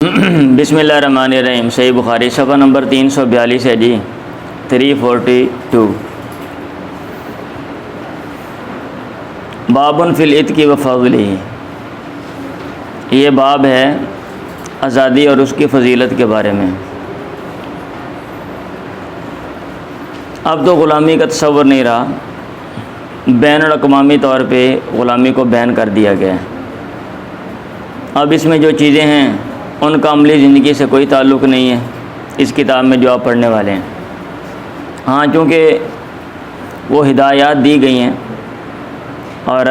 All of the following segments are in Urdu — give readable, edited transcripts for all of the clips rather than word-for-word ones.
بسم اللہ الرحمن الرحیم۔ صحیح بخاری صفحہ نمبر 342 ہے جی، 342۔ باب فی العتق و فضلہ، یہ باب ہے آزادی اور اس کی فضیلت کے بارے میں۔ اب تو غلامی کا تصور نہیں رہا، بین الاقوامی طور پہ غلامی کو بین کر دیا گیا ہے۔ اب اس میں جو چیزیں ہیں ان کا عملی زندگی سے کوئی تعلق نہیں ہے اس کتاب میں جو آپ پڑھنے والے ہیں۔ ہاں، چونکہ وہ ہدایات دی گئی ہیں اور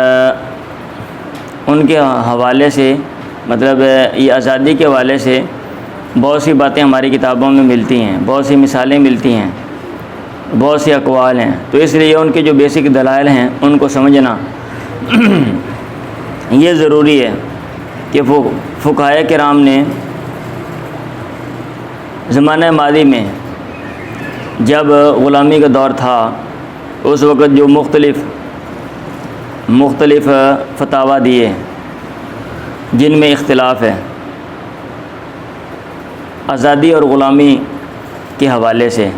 ان کے حوالے سے، مطلب یہ آزادی کے حوالے سے بہت سی باتیں ہماری کتابوں میں ملتی ہیں، بہت سی مثالیں ملتی ہیں، بہت سے اقوال ہیں، تو اس لیے ان کے جو بیسک دلائل ہیں ان کو سمجھنا یہ ضروری ہے کہ فقہائے کرام نے زمانہ ماضی میں جب غلامی کا دور تھا اس وقت جو مختلف فتاویٰ دیے جن میں اختلاف ہے آزادی اور غلامی کے حوالے سے،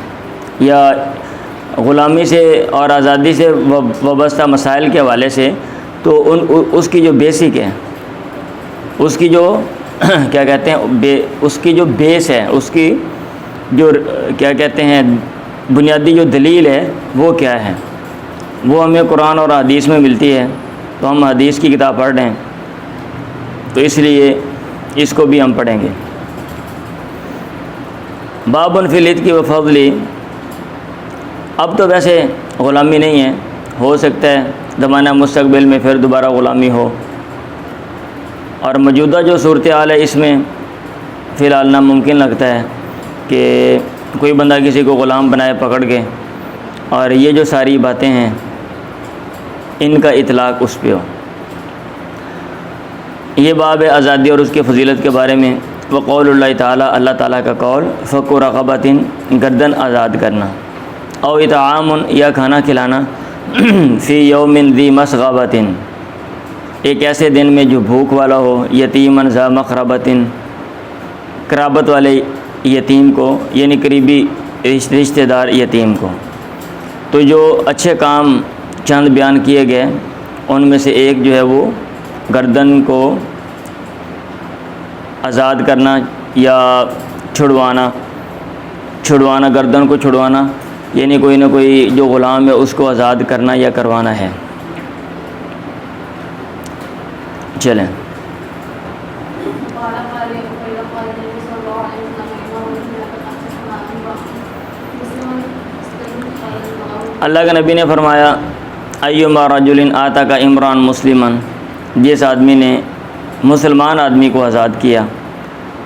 یا غلامی سے اور آزادی سے وابستہ مسائل کے حوالے سے، تو اس کی جو بیسک ہے، اس کی جو کیا کہتے ہیں اس کی جو بیس ہے، اس کی جو کیا کہتے ہیں بنیادی جو دلیل ہے وہ کیا ہے، وہ ہمیں قرآن اور حدیث میں ملتی ہے۔ تو ہم حدیث کی کتاب پڑھ رہے ہیں تو اس لیے اس کو بھی ہم پڑھیں گے۔ باب فی العتق و فضلہ، اب تو ویسے غلامی نہیں ہے، ہو سکتا ہے زمانہ مستقبل میں پھر دوبارہ غلامی ہو، اور موجودہ جو صورتحال ہے اس میں فی الحال ناممکن لگتا ہے کہ کوئی بندہ کسی کو غلام بنائے پکڑ کے، اور یہ جو ساری باتیں ہیں ان کا اطلاق اس پہ ہو۔ یہ باب ہے آزادی اور اس کی فضیلت کے بارے میں۔ وقول اللہ تعالیٰ، اللہ تعالیٰ کا قول، فک رقبۃ، گردن آزاد کرنا، او اطعام، یا کھانا کھلانا، فی یوم ذی مسغبۃ، ایک ایسے دن میں جو بھوک والا ہو، یتیما ذا مقربۃ، قرابت والے یتیم کو، یعنی قریبی رشتہ دار یتیم کو۔ تو جو اچھے کام چند بیان کیے گئے ان میں سے ایک جو ہے وہ گردن کو آزاد کرنا یا چھڑوانا، گردن کو چھڑوانا، یعنی کوئی نہ کوئی جو غلام ہے اس کو آزاد کرنا یا کروانا ہے۔ چلیں، اللہ کے نبی نے فرمایا، ایما رجل آتاک عمران مسلما، جس آدمی نے مسلمان آدمی کو آزاد کیا،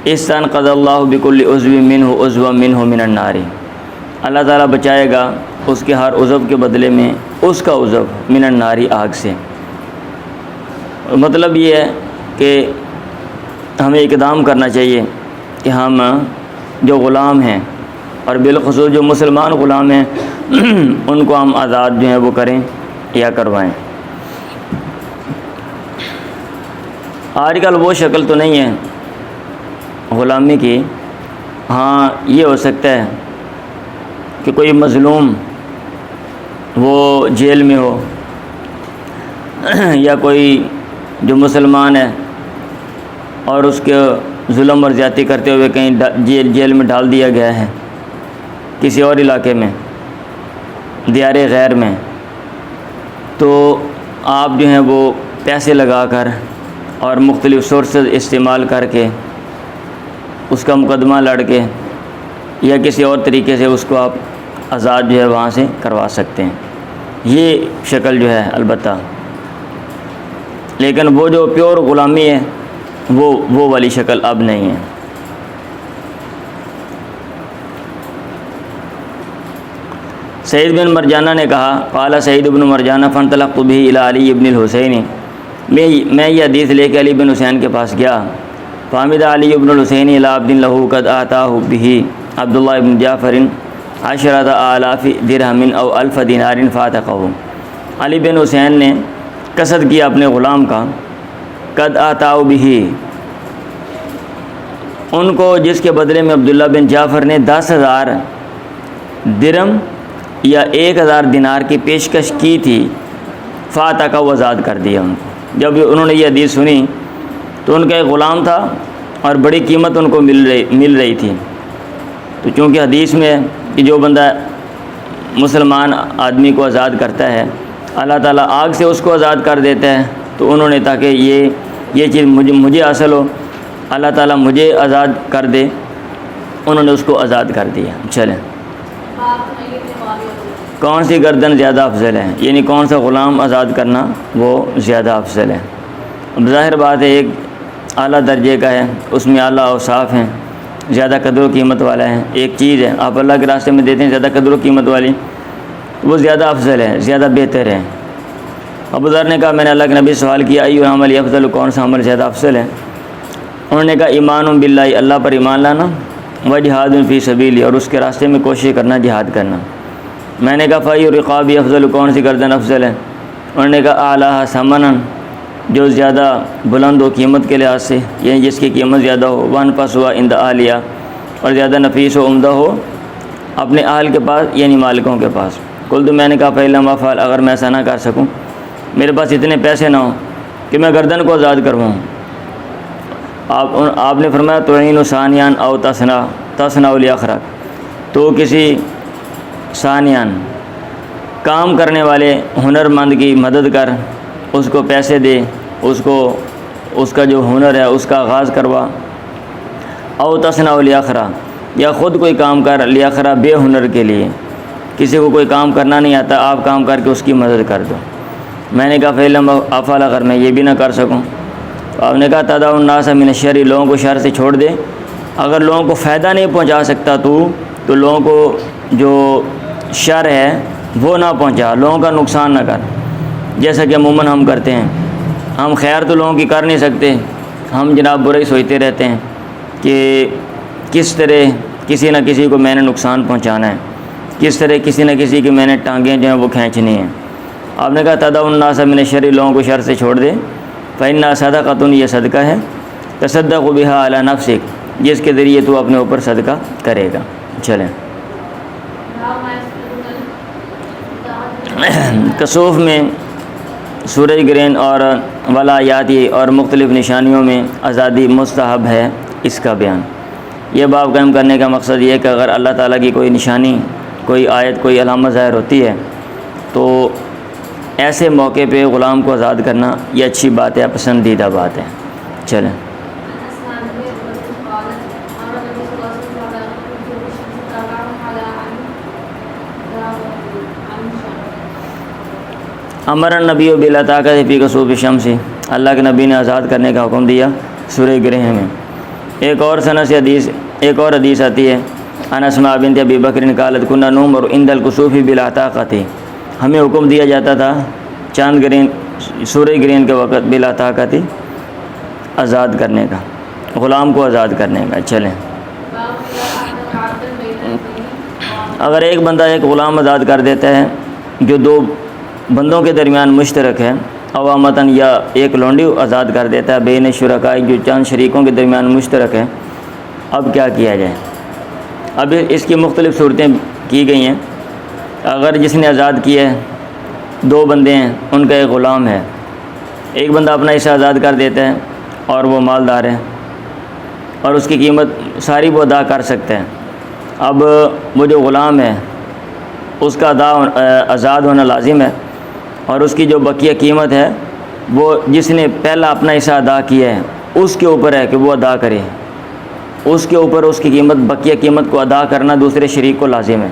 استنقذ اللہ بکل عضو منہ عضوا منہ من النار، اللہ تعالیٰ بچائے گا اس کے ہر عضو کے بدلے میں اس کا عضو من النار، آگ سے۔ مطلب یہ ہے کہ ہمیں اقدام کرنا چاہیے کہ ہم جو غلام ہیں، اور بالخصوص جو مسلمان غلام ہیں، ان کو ہم آزاد جو ہیں وہ کریں یا کروائیں۔ آج کل وہ شکل تو نہیں ہے غلامی کی، ہاں یہ ہو سکتا ہے کہ کوئی مظلوم وہ جیل میں ہو، یا کوئی جو مسلمان ہے اور اس کے ظلم اور زیادتی کرتے ہوئے کہیں جیل میں ڈال دیا گیا ہے کسی اور علاقے میں، دیار غیر میں، تو آپ جو ہیں وہ پیسے لگا کر اور مختلف سورسز استعمال کر کے اس کا مقدمہ لڑ کے یا کسی اور طریقے سے اس کو آپ آزاد جو ہے وہاں سے کروا سکتے ہیں، یہ شکل جو ہے البتہ۔ لیکن وہ جو پیور غلامی ہے وہ والی شکل اب نہیں ہے۔ سعید بن مرجانہ نے کہا، قال سعید بن مرجانہ فانطلقت به الى علی بن الحسین، میں یہ حدیث لے کے علی بن حسین کے پاس گیا، فحمد علی بن الحسین الی عبد لہ قد آتاہ به عبداللہ بن جعفر 10,000 درہم او 1000 دینار فاتقہ، علی بن حسین نے قصد کیا اپنے غلام کا، قد آتاہ به، ان کو جس کے بدلے میں عبداللہ بن جعفر نے 10,000 درہم یا 1,000 دینار کی پیشکش کی تھی، فاتح کا وہ آزاد کر دیا ان کو۔ جب انہوں نے یہ حدیث سنی تو ان کا ایک غلام تھا اور بڑی قیمت ان کو مل رہی تھی، تو چونکہ حدیث میں کہ جو بندہ مسلمان آدمی کو آزاد کرتا ہے اللہ تعالیٰ آگ سے اس کو آزاد کر دیتا ہے، تو انہوں نے تاکہ یہ چیز مجھے حاصل ہو، اللہ تعالیٰ مجھے آزاد کر دے، انہوں نے اس کو آزاد کر دیا۔ چلیں، کون سی گردن زیادہ افضل ہے، یعنی کون سا غلام آزاد کرنا وہ زیادہ افضل ہے؟ اب ظاہر بات ہے ایک اعلیٰ درجے کا ہے، اس میں اعلیٰ اوصاف ہیں، زیادہ قدر و قیمت والا ہے، ایک چیز ہے آپ اللہ کے راستے میں دیتے ہیں زیادہ قدر و قیمت والی، وہ زیادہ افضل ہے، زیادہ بہتر ہے۔ ابو ذر نے کہا میں نے اللہ کے نبی سے سوال کیا ای عمل افضل، کون سا عمل زیادہ افضل ہے؟ انہوں نے کہا ایمان باللہ، اللہ پر ایمان لانا، و جہاد فی سبیلی، اور اس کے راستے میں کوشش کرنا، جہاد کرنا۔ میں نے کہا فای رقاب افضل، کون سی گردن افضل ہے؟ انہوں نے کہا اعلیٰ ثمنا، جو زیادہ بلند ہو قیمت کے لحاظ سے، یعنی جس کی قیمت زیادہ ہو، وان پس ہوا عند اہلیہ، اور زیادہ نفیس و عمدہ ہو اپنے اہل کے پاس یعنی مالکوں کے پاس۔ کل تو میں نے کہا فَإِلَّمْ أَفْعَلْ، اگر میں ایسا نہ کر سکوں، میرے پاس اتنے پیسے نہ ہوں کہ میں گردن کو آزاد کرواؤں۔ آپ نے فرمایا تُعِينُ ثانیان او تصنع لِأَخْرَكَ، تو کسی ثانیان کام کرنے والے ہنر مند کی مدد کر، اس کو پیسے دے، اس کا جو ہنر ہے اس کا آغاز کروا، او تصنع لِأَخْرَكَ، یا خود کوئی کام کر لِأَخْرَكَ بے ہنر کے لیے، کسی کو کوئی کام کرنا نہیں آتا آپ کام کر کے اس کی مدد کر دو۔ میں نے کہا فَإِلَّمْ أَفْعَلْ، اگر میں یہ بھی نہ کر سکوں، تو آپ نے کہا تَدَعُ النَّاسَ مِنَ الشَّرِّ، لوگوں کو شر سے چھوڑ دے۔ اگر لوگوں کو فائدہ نہیں پہنچا سکتا تو لوگوں کو جو شر ہے وہ نہ پہنچا، لوگوں کا نقصان نہ کر، جیسا کہ عموماً ہم کرتے ہیں۔ ہم خیر تو لوگوں کی کر نہیں سکتے، ہم جناب برا ہی سوچتے رہتے ہیں کہ کس طرح کسی نہ کسی کو میں نے نقصان پہنچانا ہے، کس طرح کسی نہ کسی کی میں نے ٹانگیں جو ہیں وہ کھینچنی ہیں۔ آپ نے کہا تَدَعُ النَّاسَ مِنَ الشَّرِّ، لوگوں کو شر سے چھوڑ دے، فَإِنَّهَا صَدَقَةٌ، یہ صدقہ ہے، تَصَدَّقُ بِهَا عَلَى نَفْسِكَ، جس کے ذریعے تو اپنے اوپر صدقہ کرے گا۔ چلیں، کسوف میں سورج گرہن اور ولایاتی اور مختلف نشانیوں میں آزادی مستحب ہے، اس کا بیان۔ یہ باب قائم کرنے کا مقصد یہ ہے کہ اگر اللہ تعالیٰ کی کوئی نشانی، کوئی آیت، کوئی علامت ظاہر ہوتی ہے تو ایسے موقع پہ غلام کو آزاد کرنا یہ اچھی بات ہے، پسندیدہ بات ہے۔ چلیں، امر النبی بالعتاقۃ فی کسوف الشمس، اللہ کے نبی نے آزاد کرنے کا حکم دیا سورج گرہن میں۔ ایک اور حدیث آتی ہے عن اسماء بنت ابی بکر قالت كنا نؤمر عند الكسوف بالعتاقۃ، ہمیں حکم دیا جاتا تھا چاند گرہن، سورج گرہن کے وقت بالعتاقۃ، آزاد کرنے کا، غلام کو آزاد کرنے کا۔ چلیں، اگر ایک بندہ ایک غلام آزاد کر دیتا ہے جو دو بندوں کے درمیان مشترک ہے، عوامتاً، یا ایک لونڈی آزاد کر دیتا ہے بین شرکاء، جو چند شریکوں کے درمیان مشترک ہے، اب کیا کیا جائے؟ اب اس کی مختلف صورتیں کی گئی ہیں۔ اگر جس نے آزاد کیا ہے، دو بندے ہیں، ان کا ایک غلام ہے، ایک بندہ اپنا حصہ آزاد کر دیتا ہے اور وہ مالدار ہے اور اس کی قیمت ساری وہ ادا کر سکتا ہے، اب وہ جو غلام ہے اس کا آزاد ہونا لازم ہے، اور اس کی جو بقیہ قیمت ہے وہ جس نے پہلا اپنا حصہ ادا کیا ہے اس کے اوپر ہے کہ وہ ادا کرے، اس کے اوپر اس کی قیمت، بقیہ قیمت کو ادا کرنا دوسرے شریک کو لازم ہے۔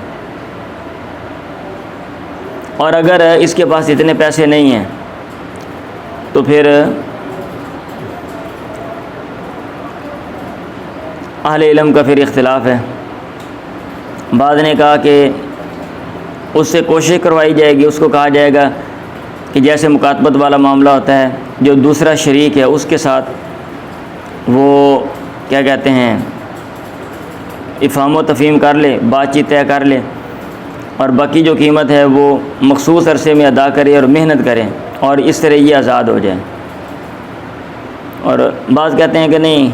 اور اگر اس کے پاس اتنے پیسے نہیں ہیں تو پھر اہل علم کا پھر اختلاف ہے۔ بعض نے کہا کہ اس سے کوشش کروائی جائے گی، اس کو کہا جائے گا کہ جیسے مکاتبت والا معاملہ ہوتا ہے، جو دوسرا شریک ہے اس کے ساتھ وہ کیا کہتے ہیں افہام و تفہیم کر لے، بات چیت طے کر لے، اور باقی جو قیمت ہے وہ مخصوص عرصے میں ادا کرے اور محنت کریں، اور اس طرح یہ آزاد ہو جائے۔ اور بعض کہتے ہیں کہ نہیں،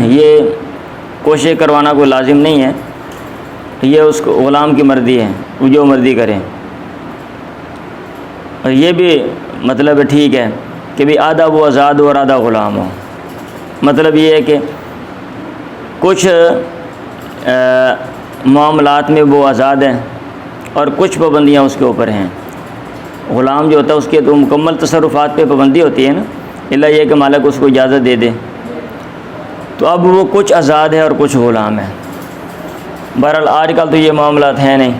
یہ کوشش کروانا کوئی لازم نہیں ہے، یہ اس کو غلام کی مرضی ہے، وہ جو مرضی کرے۔ اور یہ بھی مطلب ٹھیک ہے کہ بھی آدھا وہ آزاد ہو اور آدھا غلام ہو۔ مطلب یہ ہے کہ کچھ معاملات میں وہ آزاد ہیں اور کچھ پابندیاں اس کے اوپر ہیں۔ غلام جو ہوتا ہے اس کے تو مکمل تصرفات پہ پابندی ہوتی ہے نا، الا یہ کہ مالک اس کو اجازت دے دے۔ تو اب وہ کچھ آزاد ہے اور کچھ غلام ہے۔ بہرحال آج کل تو یہ معاملات ہیں نہیں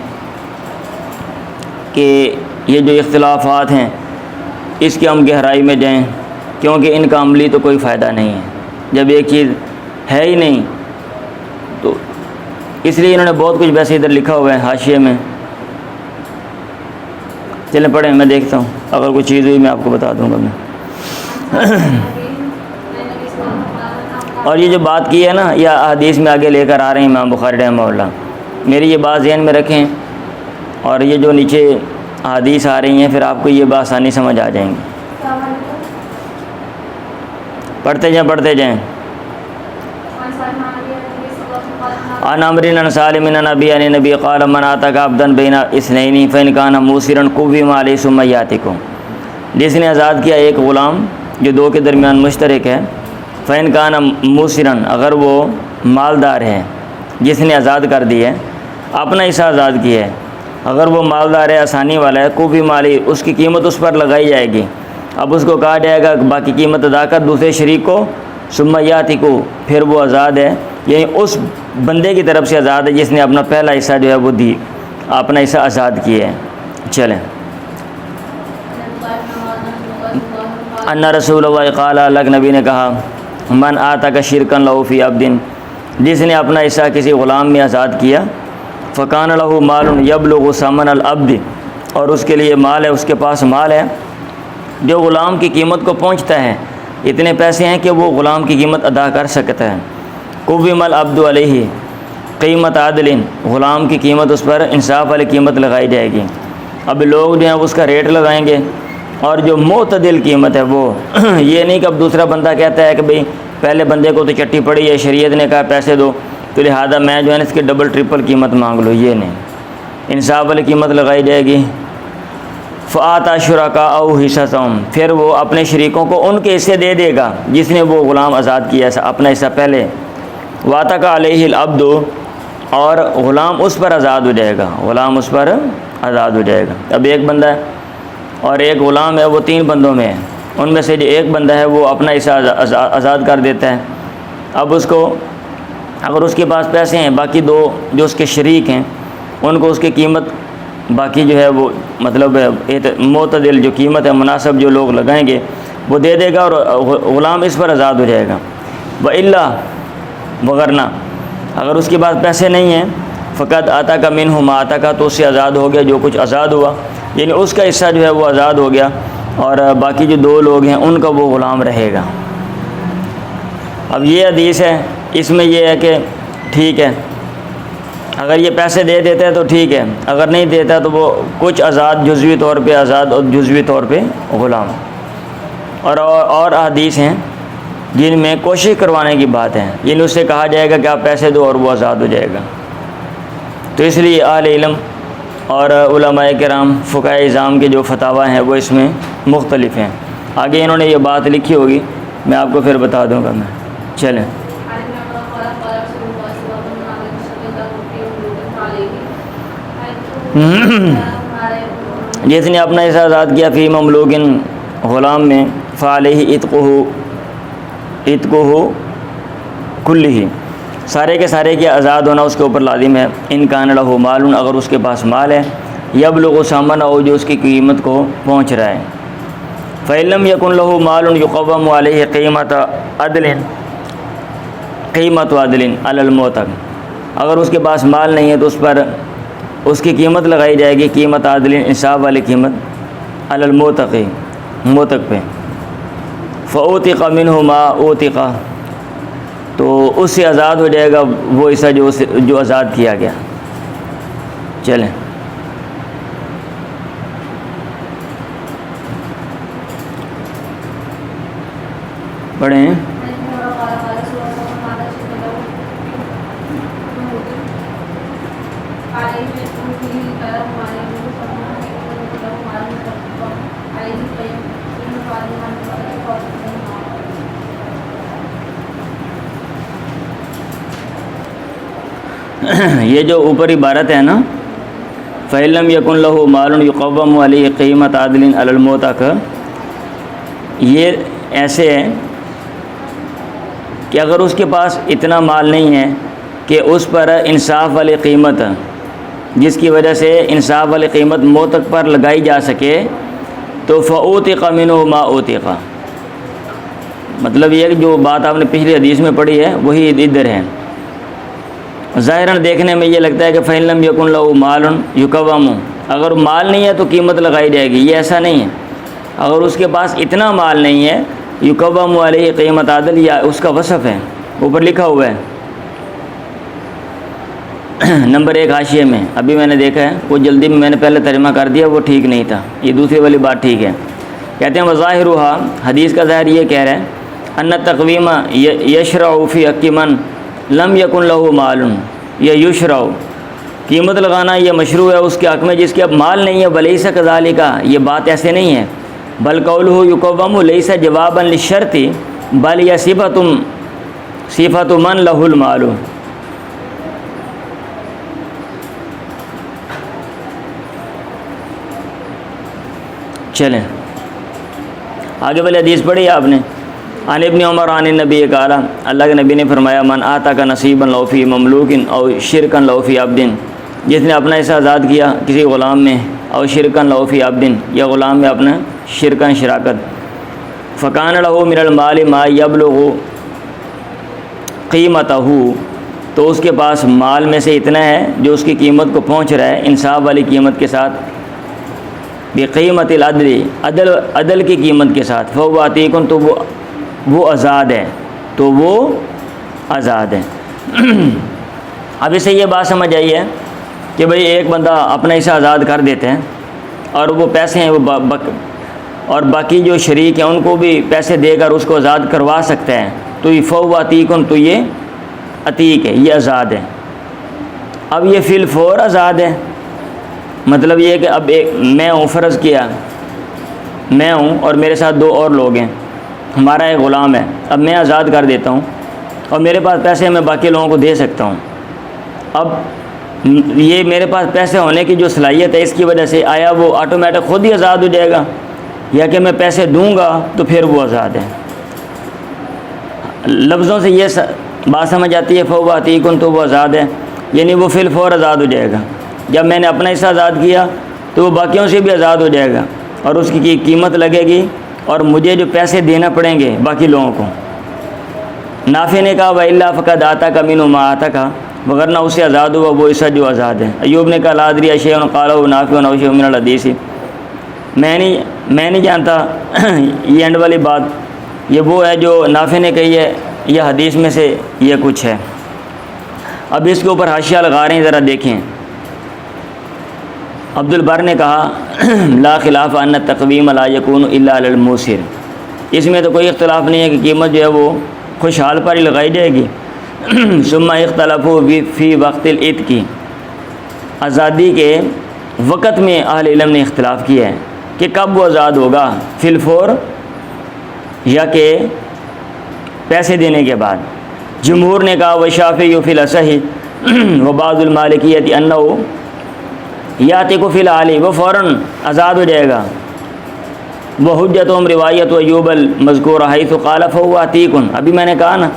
کہ یہ جو اختلافات ہیں اس کی ہم گہرائی میں جائیں، کیونکہ ان کا عملی تو کوئی فائدہ نہیں ہے جب ایک چیز ہے ہی نہیں۔ تو اس لیے انہوں نے بہت کچھ ویسے ادھر لکھا ہوا ہے حاشیے میں، چلیں پڑھیں، میں دیکھتا ہوں، اگر کوئی چیز ہوئی میں آپ کو بتا دوں گا میں۔ اور یہ جو بات کی ہے نا، یہ حدیث میں آگے لے کر آ رہے ہیں امام بخاری رحمہ اللہ، میری یہ بات ذہن میں رکھیں، اور یہ جو نیچے حدیث آ رہی ہیں پھر آپ کو یہ بات آسانی سمجھ آ جائیں گی۔ پڑھتے جائیں۔ عن عمرو بن سالم عن نبی عن نبی قال من اعتق عبدا بین اثنین فان کان موسرا قوم علیہ ثم یاتکم، جس نے آزاد کیا ایک غلام جو دو کے درمیان مشترک ہے، فان کان موسرا، اگر وہ مالدار ہے، جس نے آزاد کر دی ہے، اپنا حصہ آزاد کیا ہے، اگر وہ مالدار ہے، آسانی والا ہے، قوم علیہ، اس کی قیمت اس پر لگائی جائے گی۔ اب اس کو کہا جائے گا کہ باقی قیمت ادا کر دوسرے شریک کو، ثم یاتکو، پھر وہ آزاد ہے، یعنی اس بندے کی طرف سے آزاد ہے جس نے اپنا پہلا حصہ جو ہے وہ دی، اپنا حصہ آزاد کیا ہے۔ چلیں، ان رسول اللہ قال، اللہ کے نبی نے کہا، من اعتق شرکا لہ فی عبد، جس نے اپنا حصہ کسی غلام میں آزاد کیا، فکان لہ مال یبلغ ثمن العبد، اور اس کے لیے مال ہے، اس کے پاس مال ہے جو غلام کی قیمت کو پہنچتا ہے، اتنے پیسے ہیں کہ وہ غلام کی قیمت ادا کر سکتا ہے۔ قوم العبد علیہ قیمت عدل، غلام کی قیمت اس پر انصاف والی قیمت لگائی جائے گی۔ اب لوگ جو ہیں اس کا ریٹ لگائیں گے، اور جو معتدل قیمت ہے وہ یہ نہیں کہ اب دوسرا بندہ کہتا ہے کہ بھئی پہلے بندے کو تو چٹی پڑی ہے، شریعت نے کہا پیسے دو تو لہذا میں جو ہے اس کی ڈبل ٹرپل قیمت مانگ لو، یہ نہیں، انصاف والی قیمت لگائی جائے گی۔ فآتا شرکاءہ حصصہم، پھر وہ اپنے شریکوں کو ان کے حصے دے دے گا جس نے وہ غلام آزاد کیا اپنا حصہ پہلے۔ واتق علیہ العبد، اور غلام اس پر آزاد ہو جائے گا، غلام اس پر آزاد ہو جائے گا۔ اب ایک بندہ ہے اور ایک غلام ہے، وہ تین بندوں میں ہے، ان میں سے جو ایک بندہ ہے وہ اپنا حصہ آزاد کر دیتا ہے۔ اب اس کو اگر اس کے پاس پیسے ہیں، باقی دو جو اس کے شریک ہیں ان کو اس کی قیمت باقی جو ہے وہ مطلب معتدل جو قیمت ہے، مناسب جو لوگ لگائیں گے وہ دے دے گا، اور غلام اس پر آزاد ہو جائے گا۔ وَإِلَّا، وغیرہ اگر اس کے پاس پیسے نہیں ہیں، فقط آتا کا منہ ما آتا کا، تو اس سے آزاد ہو گیا جو کچھ آزاد ہوا، یعنی اس کا حصہ جو ہے وہ آزاد ہو گیا، اور باقی جو دو لوگ ہیں ان کا وہ غلام رہے گا۔ اب یہ حدیث ہے، اس میں یہ ہے کہ ٹھیک ہے اگر یہ پیسے دے دیتے ہیں تو ٹھیک ہے، اگر نہیں دیتا تو وہ کچھ آزاد جزوی طور پہ آزاد اور جزوی طور پہ غلام۔ اور حدیث ہیں جن میں کوشش کروانے کی بات ہے، یعنی اس سے کہا جائے گا کہ آپ پیسے دو اور وہ آزاد ہو جائے گا۔ تو اس لیے اہل علم اور علماء کرام فقہاء اعظام کے جو فتاوی ہیں وہ اس میں مختلف ہیں۔ آگے انہوں نے یہ بات لکھی ہوگی، میں آپ کو پھر بتا دوں گا میں۔ چلیں، جس نے اپنا حصہ آزاد کیا فی مملوکن، غلام میں، فعلیہ اتقہ کلہ، سارے کے سارے کے آزاد ہونا اس کے اوپر لازم ہے۔ ان کان لہ مال، اگر اس کے پاس مال ہے، یبلغ ثمنہ، جو اس کی قیمت کو پہنچ رہا ہے۔ فإن لم یکن لہ مال یقوم علیہ قیمت عدل علی المعتق، اگر اس کے پاس مال نہیں ہے تو اس پر اس کی قیمت لگائی جائے گی، قیمت عدل، انصاف والی قیمت، علی المعتق، معتق پہ۔ فأوتق منہ ما اوتق، تو اس سے آزاد ہو جائے گا وہ حصہ جو آزاد کیا گیا۔ چلیں، پڑھیں۔ یہ جو اوپر عبارت ہے نا فَإِلَّمْ يَكُنْ لَهُ مَالٌ يُقَوَّمُ عَلَيْهِ قِيمَةَ عَدْلٍ عَلَى الْمُوتَقِ، یہ ایسے ہے کہ اگر اس کے پاس اتنا مال نہیں ہے کہ اس پر انصاف والی قیمت، جس کی وجہ سے انصاف والی قیمت موتق پر لگائی جا سکے، تو فَأُوتِقَ مِنْهُ مَا أُوتِقَ، مطلب یہ کہ جو بات آپ نے پچھلی حدیث میں پڑھی ہے وہی ادھر ہے۔ ظاہراً دیکھنے میں یہ لگتا ہے کہ فَإِن لَمْ يَكُنْ لَهُ مَالٌ يُقَوَّمُ، اگر مال نہیں ہے تو قیمت لگائی جائے گی، یہ ایسا نہیں ہے۔ اگر اس کے پاس اتنا مال نہیں ہے، يُقَوَّمُ عَلَيْهِ قیمت عدل، یا اس کا وصف ہے، اوپر لکھا ہوا ہے نمبر 1 حاشیے میں، ابھی میں نے دیکھا ہے، وہ جلدی میں نے پہلے ترجمہ کر دیا، وہ ٹھیک نہیں تھا، یہ دوسری والی بات ٹھیک ہے۔ کہتے ہیں وظاہرها، حدیث کا ظاہر یہ کہہ رہا ہے ان التقویم یشرع فی حق من لم یکن له مال، یا یشرع، قیمت لگانا یہ مشروع ہے اس کے حق میں جس کے اب مال نہیں ہے، ولیس کذالک، یہ بات ایسے نہیں ہے، بل قولہ یقوم لیس جوابا للشرط بل یا صفۃ من له المال۔ چلیں آگے والی حدیث پڑھی آپ نے، عن ابن عمر عن النبی قال، اللہ کے نبی نے فرمایا من آتاک نصیبا لو فی مملوک او شرکا لو فی عبد، جس نے اپنا حصہ آزاد کیا کسی غلام میں، او شرکا لو فی عبد، یا غلام میں اپنا شرکا شراکت، فکان له من المال ما یبلغ قیمتہ، تو اس کے پاس مال میں سے اتنا ہے جو اس کی قیمت کو پہنچ رہا ہے انصاف والی قیمت کے ساتھ، بقیمت العدل، عدل کی قیمت کے ساتھ، فهو عتیق، تو وہ آزاد ہے، تو وہ آزاد ہے۔ اب اسے یہ بات سمجھ آئی ہے کہ بھئی ایک بندہ اپنا حصہ آزاد کر دیتے ہیں اور وہ پیسے ہیں وہ اور باقی جو شریک ہیں ان کو بھی پیسے دے کر اس کو آزاد کروا سکتا ہے، تو یہ فهو عتیق، تو یہ عتیق ہے، یہ آزاد ہے۔ اب یہ فی الفور آزاد ہے، مطلب یہ کہ اب میں ہوں، فرض کیا میں ہوں اور میرے ساتھ 2 اور لوگ ہیں، ہمارا ایک غلام ہے، اب میں آزاد کر دیتا ہوں اور میرے پاس پیسے میں باقی لوگوں کو دے سکتا ہوں۔ اب یہ میرے پاس پیسے ہونے کی جو صلاحیت ہے اس کی وجہ سے آیا وہ آٹومیٹک خود ہی آزاد ہو جائے گا، یا کہ میں پیسے دوں گا تو پھر وہ آزاد ہے؟ لفظوں سے یہ بات سمجھ آتی ہے فهو عتیق، تو وہ آزاد ہے، یعنی وہ فی الفور آزاد ہو جائے گا۔ جب میں نے اپنا حصہ آزاد کیا تو وہ باقیوں سے بھی آزاد ہو جائے گا اور اس کی قیمت لگے گی اور مجھے جو پیسے دینا پڑیں گے باقی لوگوں کو۔ نافع نے کہا وَإِلَّا فَقَدْ آتَاكَ مِنْهُ مَا آتَاكَ، وگرنہ اس سے آزاد ہوا وہ حصہ جو آزاد ہے۔ ایوب نے کہا لا ادری اشیء قالہ نافع او شیء من الحدیث، میں نہیں جانتا یہ اینڈ والی بات یہ وہ ہے جو نافع نے کہی ہے یہ حدیث میں سے یہ کچھ ہے۔ اب اس کے اوپر حاشیہ لگا رہے ہیں، ذرا دیکھیں۔ عبد البر نے کہا لا خلاف ان التقویم لا یکون الا علی الموسر، اس میں تو کوئی اختلاف نہیں ہے کہ قیمت جو ہے وہ خوشحال پر ہی لگائی جائے گی۔ ثم اختلفوا فی وقت العتق، آزادی کے وقت میں اہل علم نے اختلاف کیا ہے کہ کب وہ آزاد ہوگا، فی الفور یا کہ پیسے دینے کے بعد۔ جمہور نے کہا والشافعی فی الاصح وبعض المالکیۃ انہ یاتق فی العالی، وہ فوراً آزاد ہو جائے گا۔ وحجتہم روایت ایوب المذکور حیث قال فهو عتیق، ابھی میں نے کہا نا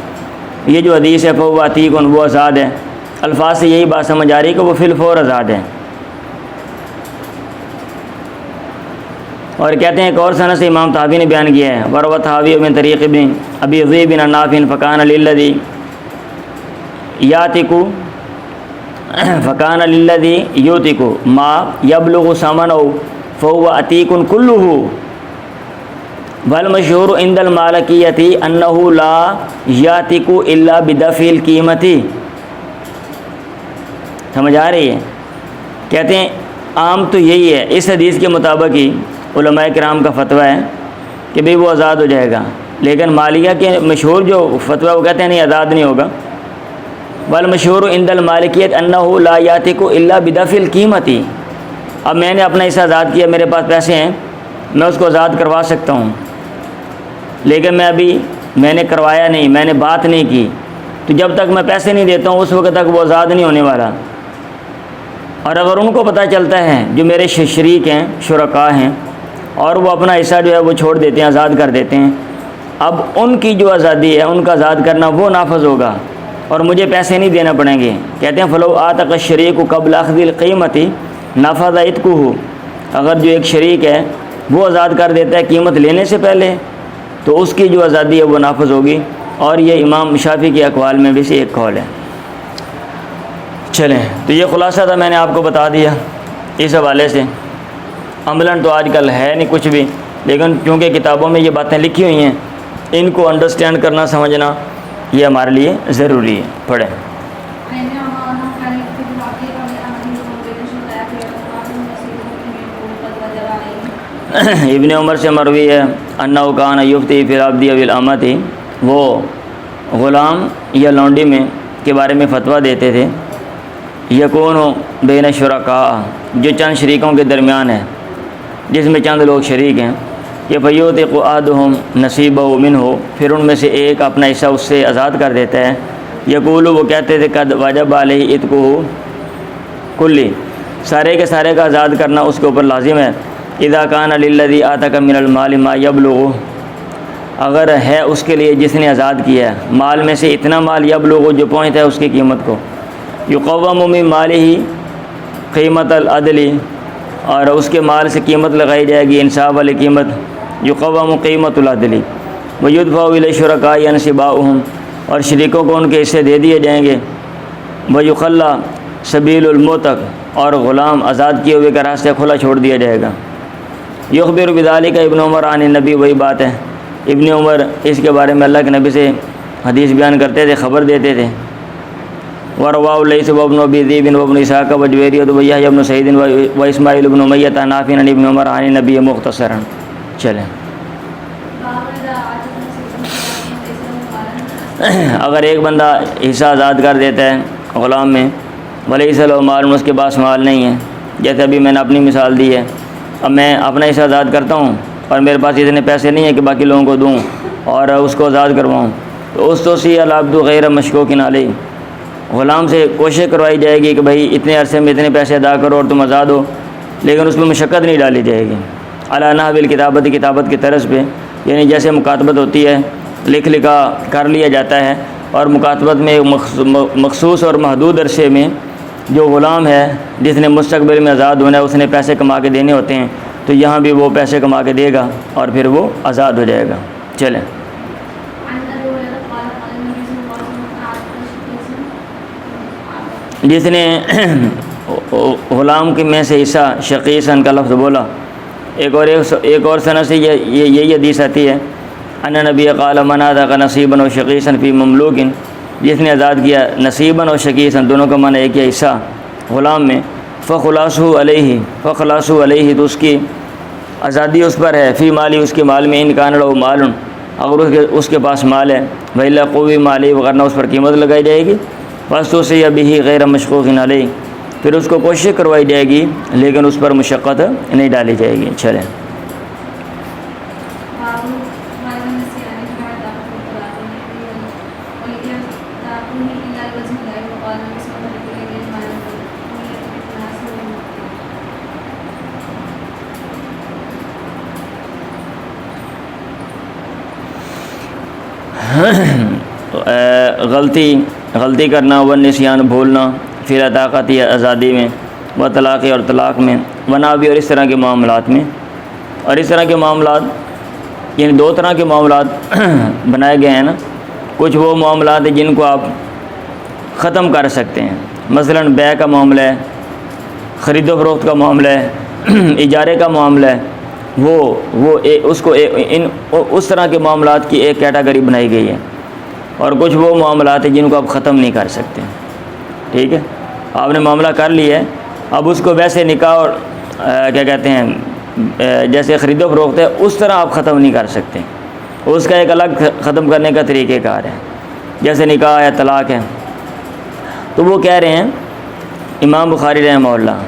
یہ جو حدیث ہے فهو عتیق، وہ آزاد ہے، الفاظ سے یہی بات سمجھ آ رہی ہے کہ وہ فی الفور آزاد ہے۔ اور کہتے ہیں ایک اور سند سے امام طحاوی نے بیان کیا ہے وروى طحاوی من طریق ابن ابی ذئب عن نافع فکان للذی یاتق فکان للذی یوتق ما یبلغ ثمنہ فهو عتیق کلہ، والمشہور عند المالکیۃ انہ لا یاتق الا بدفع القیمت۔ سمجھ آ رہی ہے؟ کہتے ہیں عام تو یہی ہے، اس حدیث کے مطابق ہی علماء کرام کا فتویٰ ہے کہ بھئی وہ آزاد ہو جائے گا، لیکن مالیہ کے مشہور جو فتویٰ وہ کہتے ہیں نہیں آزاد نہیں ہوگا۔ والمشہور عند المالکیۃ انہ لا یاتق الا بدفع القیمت، اب میں نے اپنا حصہ آزاد کیا، میرے پاس پیسے ہیں، میں اس کو آزاد کروا سکتا ہوں، لیکن میں نے کروایا نہیں، میں نے بات نہیں کی، تو جب تک میں پیسے نہیں دیتا ہوں اس وقت تک وہ آزاد نہیں ہونے والا۔ اور اگر ان کو پتہ چلتا ہے جو میرے شریک ہیں، شرکاء ہیں، اور وہ اپنا حصہ جو ہے وہ چھوڑ دیتے ہیں، آزاد کر دیتے ہیں، اب ان کی جو آزادی ہے ان کا آزاد کرنا وہ نافذ ہوگا اور مجھے پیسے نہیں دینا پڑیں گے۔ کہتے ہیں فلو آتق الشریک قبل اخذ القیمت نفذ عتقہ، اگر جو ایک شریک ہے وہ آزاد کر دیتا ہے قیمت لینے سے پہلے تو اس کی جو آزادی ہے وہ نافذ ہوگی، اور یہ امام شافعی کے اقوال میں بھی سے ایک قول ہے۔ چلیں، تو یہ خلاصہ تھا، میں نے آپ کو بتا دیا اس حوالے سے۔ عملاً تو آج کل ہے نہیں کچھ بھی، لیکن چونکہ کتابوں میں یہ باتیں لکھی ہوئی ہیں، ان کو انڈرسٹینڈ کرنا، سمجھنا یہ ہمارے لیے ضروری ہے۔ پڑھیں۔ ابن عمر سے مروی ہے انہ کان یفتی فی العبد او الامۃ، وہ غلام یا لونڈی میں کے بارے میں فتویٰ دیتے تھے، یکون بین شرکاء، جو چند شریکوں کے درمیان ہے، جس میں چند لوگ شریک ہیں، کہ فیوثق احدہم نصیبہ منہ، پھر ان میں سے ایک اپنا حصہ اس سے آزاد کر دیتا ہے، یقول، وہ کہتے تھے قد وجب علیہ عتقہ کلی، سارے کے سارے کا آزاد کرنا اس کے اوپر لازم ہے، اذا کان للذی آتک من المال ما یبلغ، اگر ہے اس کے لیے جس نے آزاد کیا ہے مال میں سے اتنا مال یبلغ جو پہنچتا ہے اس کی قیمت کو، یقوم من مالہ قیمت العدل، اور اس کے مال سے قیمت لگائی جائے گی انصاف والی قیمت، یقوم قیمت العدل، ویدفع الی شرکاء انصباؤہم، اور شریکوں کو ان کے حصے دے دیے جائیں گے، ویخلی سبیل المعتق، اور غلام آزاد کیے ہوئے کا راستہ کھلا چھوڑ دیا جائے گا۔ یخبر بذالک ابن عمر عن النبی، وہی بات ہے، ابن عمر اس کے بارے میں اللہ کے نبی سے حدیث بیان کرتے تھے، خبر دیتے تھے۔ ورواه الليث وابن ابي ذئب وابن اسحاق وجويرية ويحيى بن سعيد واسماعيل بن امیہ عن نافع عن ابن عمر عن النبي مختصرا۔ چلیں، اگر ایک بندہ حصہ آزاد کر دیتا ہے غلام میں، ولیس له مال، اس کے پاس مال نہیں ہے، جیسے ابھی میں نے اپنی مثال دی ہے، اب میں اپنا حصہ آزاد کرتا ہوں اور میرے پاس اتنے پیسے نہیں ہیں کہ باقی لوگوں کو دوں اور اس کو آزاد کرواؤں، تو اس توصی العبد غیر مشکوک علیہ، غلام سے کوشش کروائی جائے گی کہ بھائی اتنے عرصے میں اتنے پیسے ادا کرو اور تم آزاد ہو، لیکن اس میں مشقت نہیں ڈالی جائے گی، علی نحو الکتابت، کتابت کی طرز پہ، یعنی جیسے مکاتبت ہوتی ہے، لکھ لکھا کر لیا جاتا ہے، اور مکاتبت میں مخصوص اور محدود عرصے میں جو غلام ہے جس نے مستقبل میں آزاد ہونا ہے اس نے پیسے کما کے دینے ہوتے ہیں، تو یہاں بھی وہ پیسے کما کے دے گا اور پھر وہ آزاد ہو جائے گا۔ چلیں، جس نے غلام کے میں سے حصہ شقیصاً کا لفظ بولا، ایک اور سند سے یہی حدیث آتی ہے، ان نبی قال من اعتق نصیبا و شقیصاً فی مملوک، جس نے آزاد کیا نصیباً و شقیصاً، دونوں کا معنی ایک ہی حصہ غلام میں، فخلاصہ علیہ، تو اس کی آزادی اس پر ہے، فی مالی، اس کے مال میں، ان کان لہ مال، اگر اس کے پاس مال ہے، وإلا قوی مالی، ورنہ اس پر قیمت لگائی جائے گی، فاستوصی بہ غیر مشقوق علیہ، پھر اس کو کوشش کروائی جائے گی لیکن اس پر مشقت نہیں ڈالی جائے گی۔ چلیں، غلطی کرنا، و نسیان، بھولنا، پھر عطاقت یا آزادی میں، و طلاق اور طلاق میں، و نابی، اور اس طرح کے معاملات میں، اور اس طرح کے معاملات یعنی دو طرح کے معاملات بنائے گئے ہیں نا، کچھ وہ معاملات ہیں جن کو آپ ختم کر سکتے ہیں، مثلا بیع کا معاملہ ہے، خرید و فروخت کا معاملہ ہے، اجارے کا معاملہ ہے، وہ اس طرح کے معاملات کی ایک کیٹیگری بنائی گئی ہے، اور کچھ وہ معاملات ہیں جن کو آپ ختم نہیں کر سکتے۔ ٹھیک ہے، آپ نے معاملہ کر لیا ہے، اب اس کو ویسے نکاح اور کیا کہتے ہیں جیسے خرید و فروخت ہے اس طرح آپ ختم نہیں کر سکتے، اس کا ایک الگ ختم کرنے کا طریقہ کار ہے، جیسے نکاح ہے، طلاق ہے۔ تو وہ کہہ رہے ہیں امام بخاری رحمہ اللہ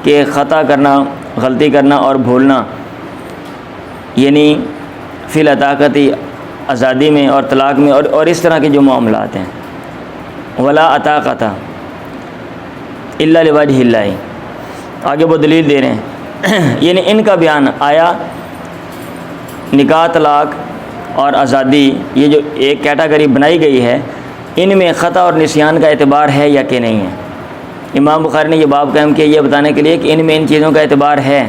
کہ خطا کرنا، غلطی کرنا اور بھولنا، یعنی فی العطاقتی، آزادی میں اور طلاق میں، اور اس طرح کے جو معاملات ہیں ولا عطاقۃ الا لوجہ اللہ. آگے وہ دلیل دے رہے ہیں یعنی ان کا بیان آیا نکاح طلاق اور آزادی یہ جو ایک کیٹاگری بنائی گئی ہے ان میں خطا اور نسیان کا اعتبار ہے یا کہ نہیں ہے. امام بخاری نے یہ باب قائم کیا یہ بتانے کے لیے کہ ان میں ان چیزوں کا اعتبار ہے.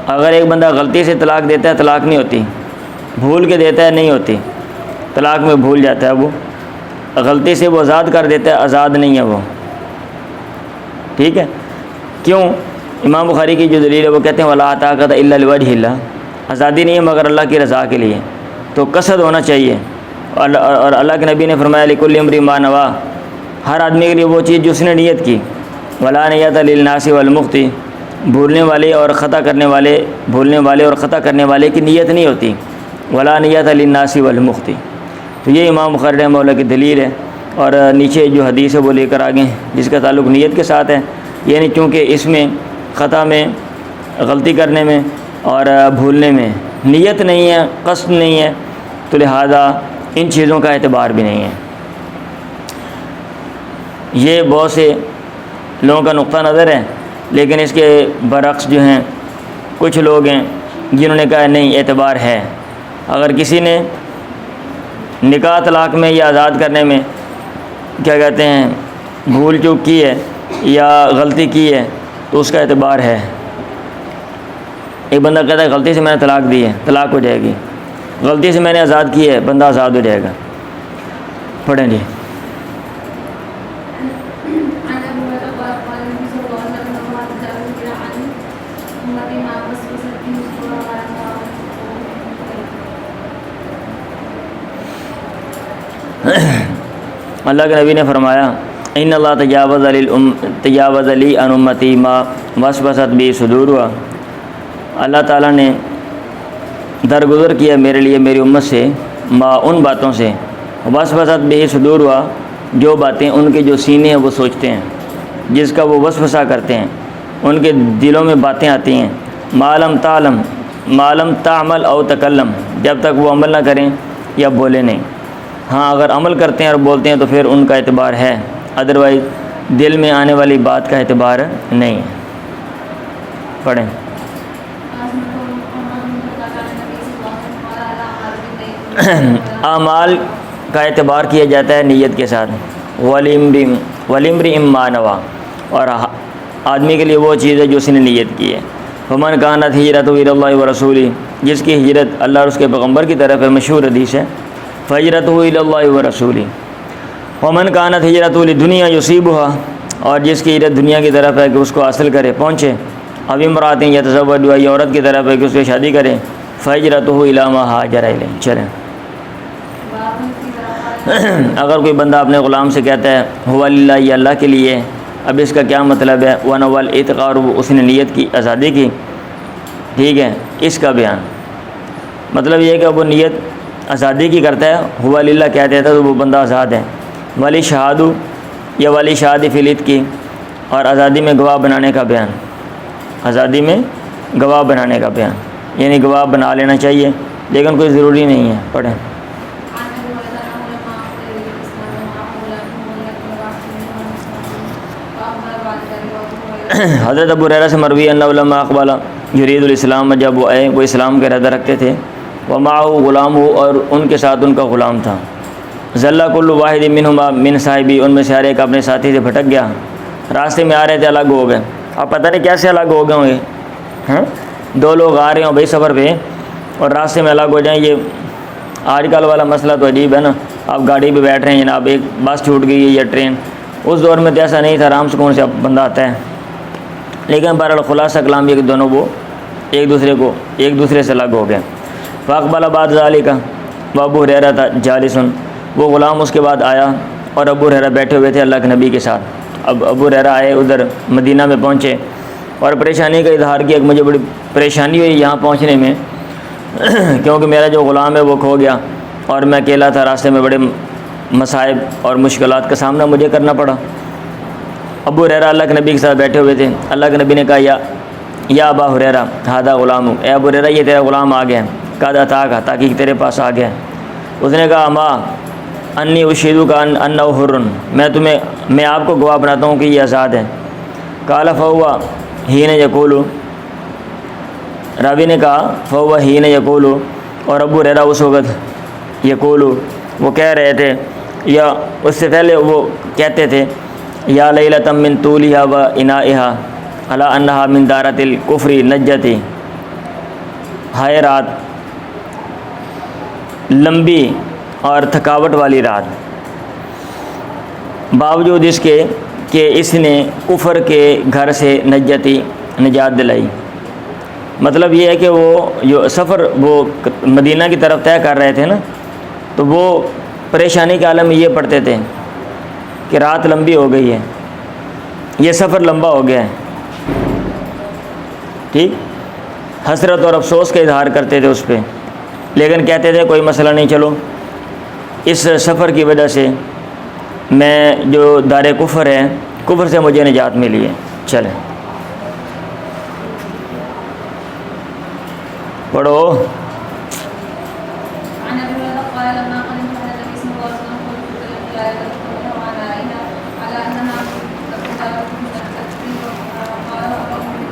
اگر ایک بندہ غلطی سے طلاق دیتا ہے طلاق نہیں ہوتی, بھول کے دیتا ہے نہیں ہوتی, طلاق میں بھول جاتا ہے وہ, غلطی سے وہ آزاد کر دیتا ہے آزاد نہیں ہے وہ. ٹھیک ہے, کیوں؟ امام بخاری کی جو دلیل ہے وہ کہتے ہیں ولا طاقت الا لوجہ اللہ, آزادی نہیں ہے مگر اللہ کی رضا کے لیے, تو قصد ہونا چاہیے. اور اللہ کے نبی نے فرمایا لکل امرئ ما نویٰ, ہر آدمی کے لیے وہ چیز جو اس نے نیت کی. ولا نیت للناس والمخطئ, بھولنے والے اور خطا کرنے والے, بھولنے والے اور خطا کرنے والے کی نیت نہیں ہوتی. ولا نیت للناس والمخطئ, تو یہ امام بخاری رحمہ اللہ کی دلیل ہے. اور نیچے جو حدیث ہے وہ لے کر آگے جس کا تعلق نیت کے ساتھ ہے, یعنی چونکہ اس میں خطا میں, غلطی کرنے میں اور بھولنے میں نیت نہیں ہے, قصد نہیں ہے, تو لہذا ان چیزوں کا اعتبار بھی نہیں ہے. یہ بہت سے لوگوں کا نقطہ نظر ہے, لیکن اس کے برعکس جو ہیں کچھ لوگ ہیں جنہوں نے کہا نہیں اعتبار ہے. اگر کسی نے نکاح طلاق میں یا آزاد کرنے میں کیا کہتے ہیں بھول چوک کی ہے یا غلطی کی ہے تو اس کا اعتبار ہے. ایک بندہ کہتا ہے غلطی سے میں نے طلاق دی ہے, طلاق ہو جائے گی. غلطی سے میں نے آزاد کی ہے, بندہ آزاد ہو جائے گا. پڑھیں جی. اللہ کے نبی نے فرمایا ان اللہ تجاوز لی عن امتی ما وسوست بی صدورها, اللہ تعالیٰ نے درگزر کیا میرے لیے میری امت سے ما ان باتوں سے وسوست بی صدورها, جو باتیں ان کے جو سینے ہیں وہ سوچتے ہیں, جس کا وہ وسوسہ کرتے ہیں, ان کے دلوں میں باتیں آتی ہیں. ما لم تعمل او تکلم, جب تک وہ عمل نہ کریں یا بولے نہیں. ہاں اگر عمل کرتے ہیں اور بولتے ہیں تو پھر ان کا اعتبار ہے, ادروائز دل میں آنے والی بات کا اعتبار نہیں ہے. پڑھیں. اعمال کا اعتبار کیا جاتا ہے نیت کے ساتھ. وَلِمْرِئٍ مَّا نَوَىٰ, اور آدمی کے لیے وہ چیز ہے جو اس نے نیت کی ہے. فَمَنْ كَانَتْ هِجْرَتُهُ إِلَى اللَّهِ وَرَسُولِهِ, جس کی ہجرت اللہ اور اس کے پیغمبر کی طرف ہے, مشہور حدیث ہے فَهِجْرَتُهُ إِلَى اللَّهِ وَرَسُولِهِ. وَمَنْ كَانَتْ هِجْرَتُهُ لِدُنْيَا يُصِيبُهَا, اور جس کی ہجرت دنیا کی طرف ہے کہ اس کو حاصل کرے پہنچے. اب امرأۃ يتزوجها, یہ عورت کی طرف ہے کہ اس سے شادی کرے. فَهِجْرَتُهُ إِلَى مَا هَاجَرَ إِلَيْهِ. چلیں. اگر کوئی بندہ اپنے غلام سے کہتا ہے هو للہ, یہ اللہ کے لیے, اب اس کا کیا مطلب ہے؟ وَنَوَى الْإِتْقَارُ, اس نے نیت کی آزادی کی. ٹھیک ہے, اس کا بیان مطلب یہ ہے کہ وہ نیت آزادی کی کرتا ہے, ہوا للہ کہہ دیتا ہے تو وہ بندہ آزاد ہے. ولی شہادو یا ولی شہادی فلت کی, اور آزادی میں گواہ بنانے کا بیان, آزادی میں گواہ بنانے کا بیان, یعنی گواہ بنا لینا چاہیے لیکن کوئی ضروری نہیں ہے. پڑھیں. حضرت ابو ہریرہ سے مروی ان لما اقبل یرید الاسلام, جب وہ آئے وہ اسلام کا ارادہ رکھتے تھے. ومعه غلامه, اور ان کے ساتھ ان کا غلام تھا. ذل کل واحد منہما من صاحبی, ان میں سے ہر ایک اپنے ساتھی سے بھٹک گیا. راستے میں آ رہے تھے الگ ہو گئے. اب پتہ نہیں کیسے الگ ہو گئے ہوں گے. ہاں, دو لوگ آ رہے ہوں بھائی سفر پہ اور راستے میں الگ ہو جائیں. یہ آج کل والا مسئلہ تو عجیب ہے نا. آپ گاڑی پہ بیٹھ رہے ہیں جناب, ایک بس چھوٹ گئی ہے یا ٹرین. اس دور میں تو ایسا نہیں تھا, آرام سکون سے بندہ آتا ہے. لیکن بہرحال خلاصہ کلام یہ کہ دونوں وہ ایک دوسرے سے الگ ہو گئے. فاقبل بعد ذالک وابو ہریرہ جالس, وہ غلام اس کے بعد آیا اور ابو ہریرہ بیٹھے ہوئے تھے اللہ کے نبی کے ساتھ. اب ابو ہریرہ آئے, ادھر مدینہ میں پہنچے اور پریشانی کا اظہار کیا کہ مجھے بڑی پریشانی ہوئی یہاں پہنچنے میں کیونکہ میرا جو غلام ہے وہ کھو گیا اور میں اکیلا تھا. راستے میں بڑے مصائب اور مشکلات کا سامنا مجھے کرنا پڑا. ابو ہریرہ اللہ کے نبی کے ساتھ بیٹھے ہوئے تھے. اللہ کے نبی نے کہا یا ابا ہریرہ ھذا غلام, اے ابو ہریرہ یہ تیرا غلام آ گیا. قد اتاک, تاکہ تیرے پاس آ گیا. اس نے کہا اما انی اشہدک کا انہ حر، میں آپ کو گواہ بناتا ہوں کہ یہ آزاد ہے۔ قال فہو حین یقول، راوی نے کہا فہو حین یقول، اور ابو ہریرہ اس وقت یقول وہ کہہ رہے تھے، یا اس سے پہلے وہ کہتے تھے، یا لیلۃ من طولها و انائها علی انہا من دارۃ الکفر نجتی، ہائے رات لمبی اور تھکاوٹ والی رات، باوجود اس کے کہ اس نے کفر کے گھر سے نجات دلائی۔ مطلب یہ ہے کہ وہ جو سفر وہ مدینہ کی طرف طے کر رہے تھے نا، تو وہ پریشانی کے عالم میں یہ پڑھتے تھے کہ رات لمبی ہو گئی ہے، یہ سفر لمبا ہو گیا ہے، ٹھیک، حسرت اور افسوس کا اظہار کرتے تھے اس پہ، لیکن کہتے تھے کوئی مسئلہ نہیں، چلو اس سفر کی وجہ سے میں جو دار کفر ہے، کفر سے مجھے نجات ملی ہے، چلیں پڑھو۔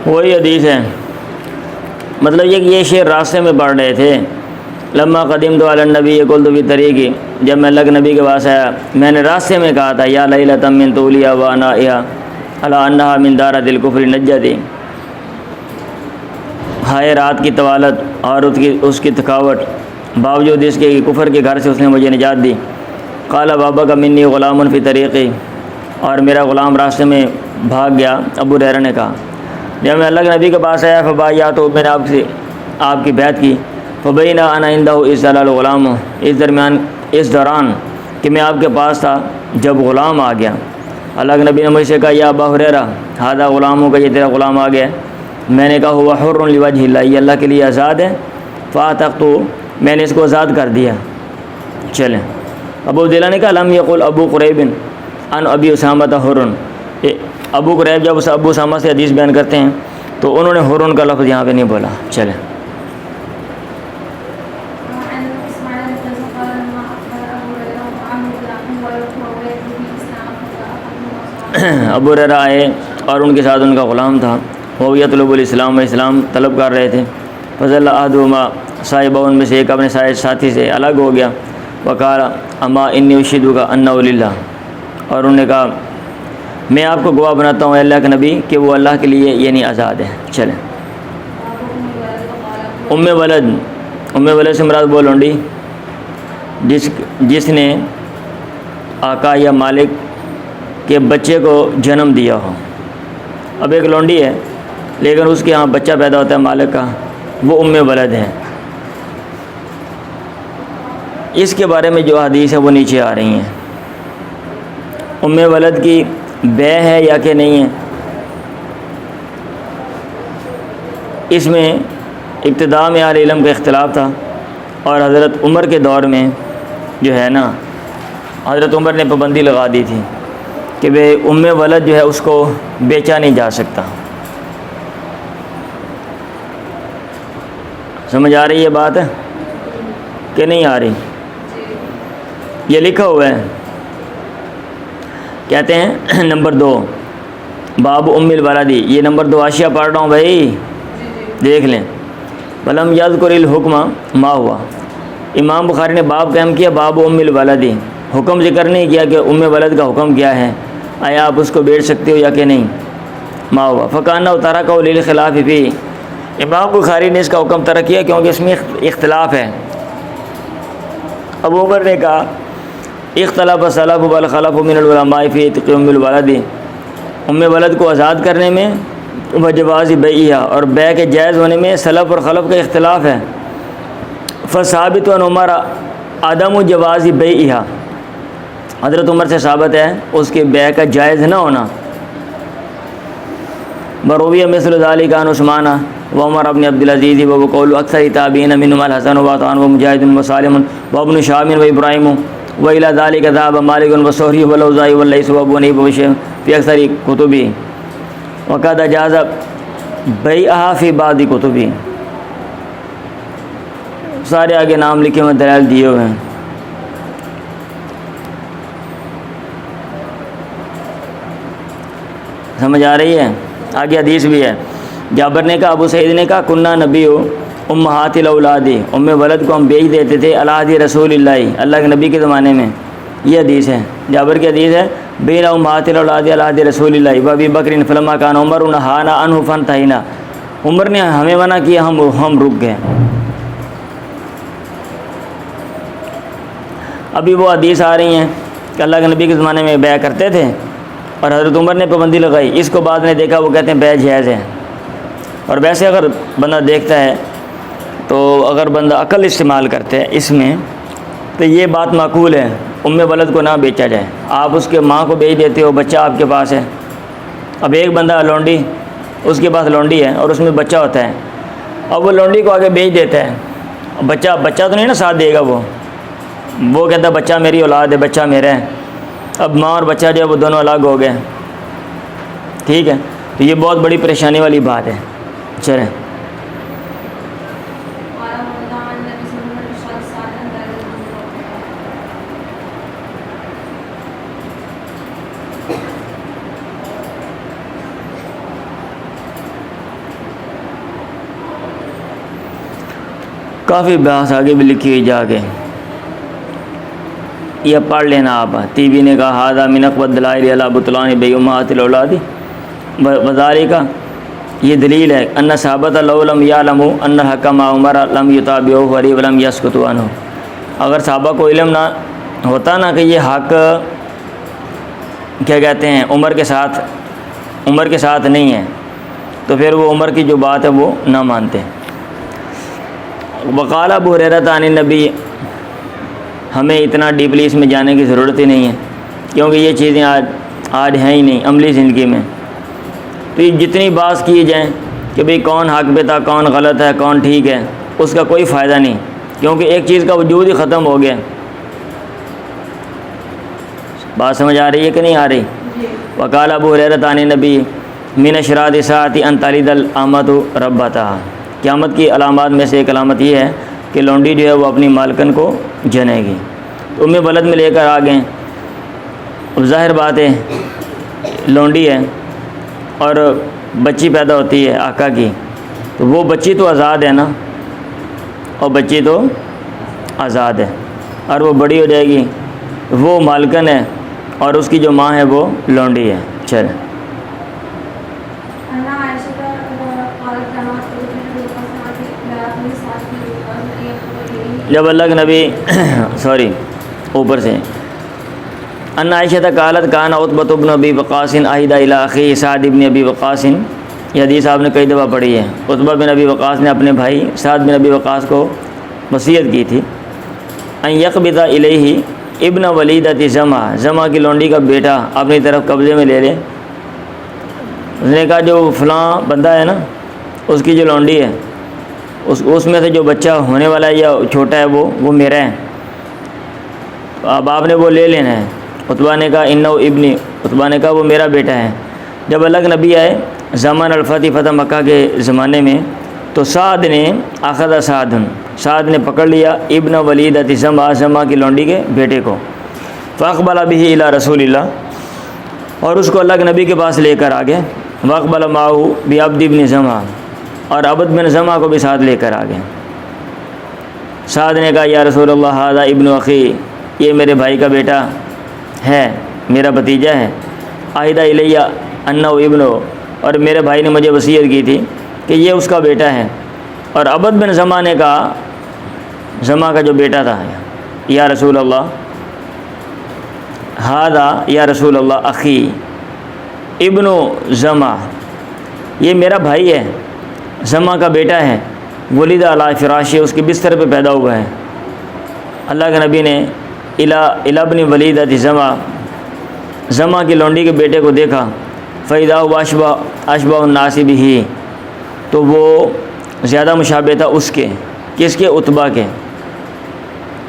وہی حدیث ہے، مطلب یہ شعر راستے میں پڑھ رہے تھے۔ لما قدمت علی النبی قلت فی طریقی، جب میں اللہ کے نبی کے پاس آیا میں نے راستے میں کہا تھا، یا لیلۃ من طولها و انائها علی انہا من دارۃ الکفر نجتی، ہائے رات کی طوالت اور اس کی تھکاوٹ، باوجود اس کے کفر کے گھر سے اس نے مجھے نجات دی۔ قال بابک منی غلام فی طریقی، اور میرا غلام راستے میں بھاگ گیا، ابو ہریرہ نے کہا۔ جب میں اللہ کے نبی کے پاس آیا فبایعت، تو میں نے آپ کی بیعت کی۔ فبینہ انا عنده اذ طلع الغلام، اس دوران کہ میں آپ کے پاس تھا جب غلام آ گیا۔ اللہ کے نبی نے مجھ سے کہا، یا ابا ہریرہ ھذا غلامک، یہ تیرا غلام آ گیا ہے۔ میں نے کہا ہوا حر لوجہ اللہ، یہ اللہ کے لیے آزاد ہے۔ فاعتقت، میں نے اس کو آزاد کر دیا۔ چلیں، ابو عبداللہ نے کہا لم یقل ابو قریب ان ابی اسامہ حر، ابو قریب جب اس ابو اسامہ سے حدیث بیان کرتے ہیں تو انہوں نے حر کا لفظ یہاں پہ نہیں بولا۔ چلیں، ابو ہریرہ آئے اور ان کے ساتھ ان کا غلام تھا، وہ یطلب الاسلام، و اسلام طلب کر رہے تھے۔ فضل احدہما صاحبہ، ان میں سے ایک اپنے ساتھی سے الگ ہو گیا۔ وقال اما انی اشہدک انہ للہ، اور انہوں نے کہا میں آپ کو گواہ بناتا ہوں اللہ کے نبی کہ وہ اللہ کے لیے یعنی آزاد ہے۔ چلیں، ام ولد سے مراد وہ لونڈی جس نے آقا یا مالک کے بچے کو جنم دیا ہو۔ اب ایک لونڈی ہے لیکن اس کے ہاں بچہ پیدا ہوتا ہے مالک کا، وہ ام ولد ہے۔ اس کے بارے میں جو حدیث ہے وہ نیچے آ رہی ہیں۔ ام ولد کی بے ہے یا کہ نہیں ہے، اس میں ابتداء میں اہل علم کا اختلاف تھا، اور حضرت عمر کے دور میں جو ہے نا، حضرت عمر نے پابندی لگا دی تھی کہ بے ام ولد جو ہے اس کو بیچا نہیں جا سکتا۔ سمجھ آ رہی ہے بات کہ نہیں آ رہی؟ یہ لکھا ہوا ہے، کہتے ہیں نمبر 2 باب ام الولدی، یہ نمبر 2 اشیاء پڑھ رہا ہوں بھائی، دیکھ لیں۔ ولم یذکر الحکم ما ہوا، امام بخاری نے باب قائم کیا باب ام الولدی، حکم ذکر نہیں کیا کہ ام ولد کا حکم کیا ہے، آیا آپ اس کو بیچ سکتے ہو یا کہ نہیں۔ ما ہوا فکانہ ترکہ للخلاف فی، امام بخاری نے اس کا حکم ترک کیا کیونکہ اس میں اختلاف ہے۔ ابو عمر نے کہا اختلاف السلف والخلف من العلماء فی عتق ام الولد، ام ولد کو آزاد کرنے میں وجواز بیعہ، اور بیع کے جائز ہونے میں سلف اور خلف کا اختلاف ہے۔ فثابت عن عمر عدم جواز بیعہ، حضرت عمر سے ثابت ہے اس کے بیع کا جائز نہ ہونا۔ مروی مثل ذلك عن عثمان وعمر بن عبد العزيز وقول اکثر تابعین منهم الحسن وعطاء ومجاہد وسالم وابن شهاب وابراہیم وإلى ذلك ذهب مالك والزهري والأوزاعي والليث وأبو حنيفة وشيخ في أكثر كتبه وقد أجاز بیعها في بعض كتبه، سارے آگے نام لکھے ہوئے دلائل دیے ہوئے ہیں۔ سمجھ آ رہی ہے؟ آگے حدیث بھی ہے. جابر نے کہا، ابو سعید نے کہا، کنہ نبی ہو امہات الاولاد، ام ولد کو ہم بیچ دیتے تھے علی رسول اللہ، اللہ کے نبی کے زمانے میں. یہ حدیث ہے، جابر کی حدیث ہے. بین امہات الاولاد علی رسول اللہ و ابی بکر فلما کان عمر نہانا عنہ فانتہینا، عمر نے ہمیں منع کیا، ہم رک گئے. ابھی وہ حدیث آ رہی ہیں کہ اللہ کے نبی کے زمانے میں بیع کرتے تھے اور حضرت عمر نے پابندی لگائی. اس کو بعد نے دیکھا، وہ کہتے ہیں بیع جائز ہے. اور ویسے اگر بندہ دیکھتا ہے تو اگر بندہ عقل استعمال کرتے ہیں اس میں تو یہ بات معقول ہے، ام ولد کو نہ بیچا جائے. آپ اس کے ماں کو بیچ دیتے ہو، بچہ آپ کے پاس ہے. اب ایک بندہ لونڈی، اس کے پاس لونڈی ہے اور اس میں بچہ ہوتا ہے، اب وہ لونڈی کو آگے بیچ دیتا ہے. بچہ تو نہیں نا ساتھ دے گا، وہ کہتا ہے بچہ میری اولاد ہے، بچہ میرا ہے. اب ماں اور بچہ جو ہے وہ دونوں الگ ہو گئے. ٹھیک ہے، تو یہ بہت بڑی پریشانی والی بات ہے. چلیں کافی بحث آگے بھی لکھی ہوئی جا کے، یہ پڑھ لینا آپ. تیبی نے کہا ہذا من اقوى الدلائل علی بطلان بیع امہات الاولاد وذالک، یہ دلیل ہے ان صحابۃ لو لم یعلموا ان الحکم عمر لم یتابعوه ولم یسکتوا عنہ. اگر صحابہ کو علم نہ ہوتا نا کہ یہ حق کیا کہتے ہیں عمر کے ساتھ نہیں ہے، تو پھر وہ عمر کی جو بات ہے وہ نہ مانتے. وقال ابو ہریرہ عن النبی، ہمیں اتنا ڈیپلی اس میں جانے کی ضرورت ہی نہیں ہے کیونکہ یہ چیزیں آج ہیں ہی نہیں عملی زندگی میں. تو یہ جتنی بات کی جائیں کہ بھئی کون حق پہ تھا، کون غلط ہے، کون ٹھیک ہے، اس کا کوئی فائدہ نہیں کیونکہ ایک چیز کا وجود ہی ختم ہو گیا. بات سمجھ آ رہی ہے کہ نہیں آ رہی؟ وقال ابو ہریرہ عن النبی من اشراط الساعۃ ان تلد الامۃ ربتہا، قیامت کی علامات میں سے ایک علامت یہ ہے کہ لونڈی جو ہے وہ اپنی مالکن کو جنے گی. تو ام ولد میں لے کر آ گئے. اب ظاہر بات ہے لونڈی ہے اور بچی پیدا ہوتی ہے آقا کی، تو وہ بچی تو آزاد ہے نا، اور بچی تو آزاد ہے اور وہ بڑی ہو جائے گی، وہ مالکن ہے اور اس کی جو ماں ہے وہ لونڈی ہے. چلیں جب اللہ کے نبی اوپر سے ان عائشہ قالت کان عتبۃ بن ابی وقاص عہد الی اخی سعد بن ابی وقاص، یہ حدیث آپ نے کئی دفعہ پڑھی ہے. عتبہ بن ابی وقاص نے اپنے بھائی سعد بن ابی وقاص کو وصیت کی تھی ان یقبض الیہ ابن ولیدۃ زمہ کی لونڈی کا بیٹا اپنی طرف قبضے میں لے لے. اس نے کہا جو فلاں بندہ ہے نا، اس کی جو لونڈی ہے اس میں سے جو بچہ ہونے والا ہے یا چھوٹا ہے وہ میرا ہے، اب آپ نے وہ لے لینا ہے. عتبہ نے کہا انہ ابنی، عتبہ نے کہا وہ میرا بیٹا ہے. جب اللہ کے نبی آئے زمان فتح مکہ کے زمانے میں تو سعد نے پکڑ لیا ابن ولیدۃ زمہ کی لونڈی کے بیٹے کو. فاقبل بہ الی رسول اللہ، اور اس کو اللہ کے نبی کے پاس لے کر آگے. واقبل معہ بعبد بن زمہ، اور عبد بن زمہ کو بھی ساتھ لے کر آ گئے. سعد نے کہا یا رسول اللہ ھذا ابن اخی، یہ میرے بھائی کا بیٹا ہے، میرا بھتیجا ہے. عہد الیہ انہ ابن، اور میرے بھائی نے مجھے وصیت کی تھی کہ یہ اس کا بیٹا ہے. اور عبد بن زمہ نے کہا، زمہ کا جو بیٹا تھا، یا رسول اللہ ھذا یا رسول اللہ اخی ابن زمہ، یہ میرا بھائی ہے، زمہ کا بیٹا ہے. ولد علی فراشی، اس کے بستر پہ پیدا ہوا ہے. اللہ کے نبی نے الی ابن ولیدۃ زمہ کی لونڈی کے بیٹے کو دیکھا. فإذا هو اشبہ الناس بہ، تو وہ زیادہ مشابہ تھا اس کے، کس کے؟ عتبہ کے،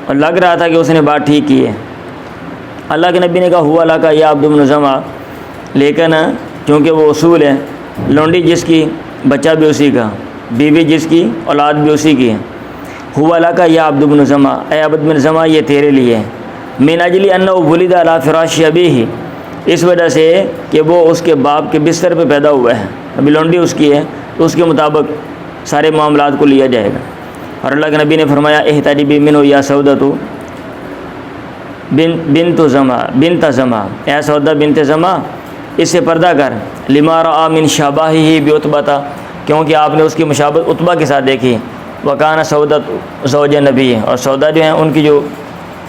اور لگ رہا تھا کہ اس نے بات ٹھیک کی ہے. اللہ کے نبی نے کہا ہوا لک یا عبد بن زمہ، لیکن چونکہ وہ اصول ہے، لونڈی جس کی بچہ بھی اسی کا، بیوی جس کی اولاد بھی اسی کی ہے. ہوا لک یا عبد بن زمہ، اے عبد بن زمہ یہ تیرے لیے. من اجل انہ ولد علی فراش ابیہ، اس وجہ سے کہ وہ اس کے باپ کے بستر پہ پیدا ہوا ہے، ابھی لونڈی اس کی ہے، تو اس کے مطابق سارے معاملات کو لیا جائے گا۔ اور اللہ کے نبی نے فرمایا احتجبی منہ یا سودۃ بنت زما، اے سودا بنت زما اس سے پردہ کر، لما رأى من شباہہ بعتبہ، کیونکہ آپ نے اس کی مشابہت عتبہ کے ساتھ دیکھی۔ وکانہ سودۃ زوج نبی، اور سودا جو ہیں ان کی جو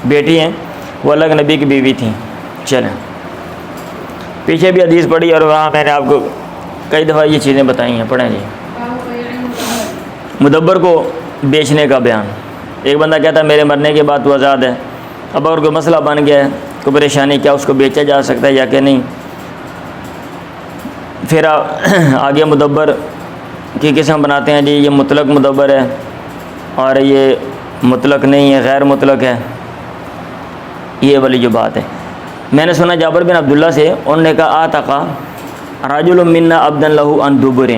بیٹی ہیں وہ اللہ کے نبی کی بیوی تھیں۔ چلیں پیچھے بھی حدیث پڑھی اور وہاں میں نے آپ کو کئی دفعہ یہ چیزیں بتائی ہیں، پڑھیں جی۔ مدبر کو بیچنے کا بیان۔ ایک بندہ کہتا ہے میرے مرنے کے بعد تو آزاد ہے، اب اگر کوئی مسئلہ بن گیا ہے، کوئی پریشانی، کیا اس کو بیچا جا سکتا ہے یا کہ نہیں؟ پھر آگے مدبر کی قسم بناتے ہیں، جی یہ مطلق مدبر ہے اور یہ مطلق نہیں ہے، غیر مطلق ہے، یہ والی جو بات ہے۔ میں نے سنا جابر بن عبداللہ سے، انہوں نے کہا آتقا رجل منا عبدا لہ عن دبر،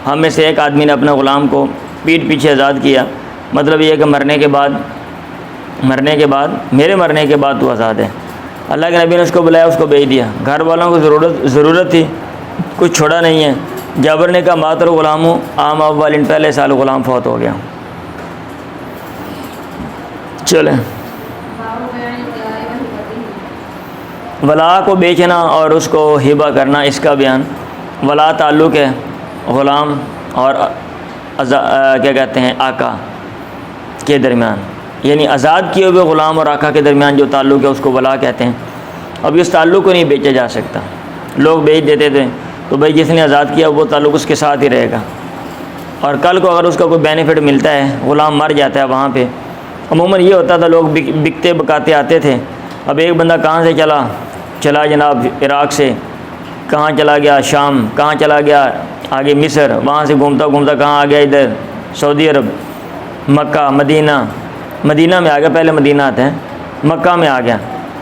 ہم میں سے ایک آدمی نے اپنے غلام کو پیٹھ پیچھے آزاد کیا، مطلب یہ کہ مرنے کے بعد میرے مرنے کے بعد تو آزاد ہے۔ اللہ کے نبی نے اس کو بلایا، اس کو بیچ دیا، گھر والوں کو ضرورت تھی، کچھ چھوڑا نہیں ہے۔ جابر نے کہا ماتر غلام ہوں، عام اول پہلے سال غلام فوت ہو گیا۔ چلیں ولا کو بیچنا اور اس کو ہبہ کرنا، اس کا بیان۔ ولا تعلق ہے غلام اور کیا کہتے ہیں آقا کے درمیان، یعنی آزاد کیے ہوئے غلام اور آقا کے درمیان جو تعلق ہے اس کو ولا کہتے ہیں۔ اب اس تعلق کو نہیں بیچا جا سکتا، لوگ بیچ دیتے تھے تو بھائی جس نے آزاد کیا وہ تعلق اس کے ساتھ ہی رہے گا، اور کل کو اگر اس کا کوئی بینیفٹ ملتا ہے، غلام مر جاتا ہے وہاں پہ، عموماً یہ ہوتا تھا لوگ بکتے بکاتے آتے تھے۔ اب ایک بندہ کہاں سے چلا جناب عراق سے، کہاں چلا گیا شام، کہاں چلا گیا آگے مصر، وہاں سے گھومتا گھومتا کہاں آ گیا ادھر سعودی عرب، مکہ، مدینہ میں آ گیا، پہلے مدینہ آتے ہیں، مکہ میں آ گیا۔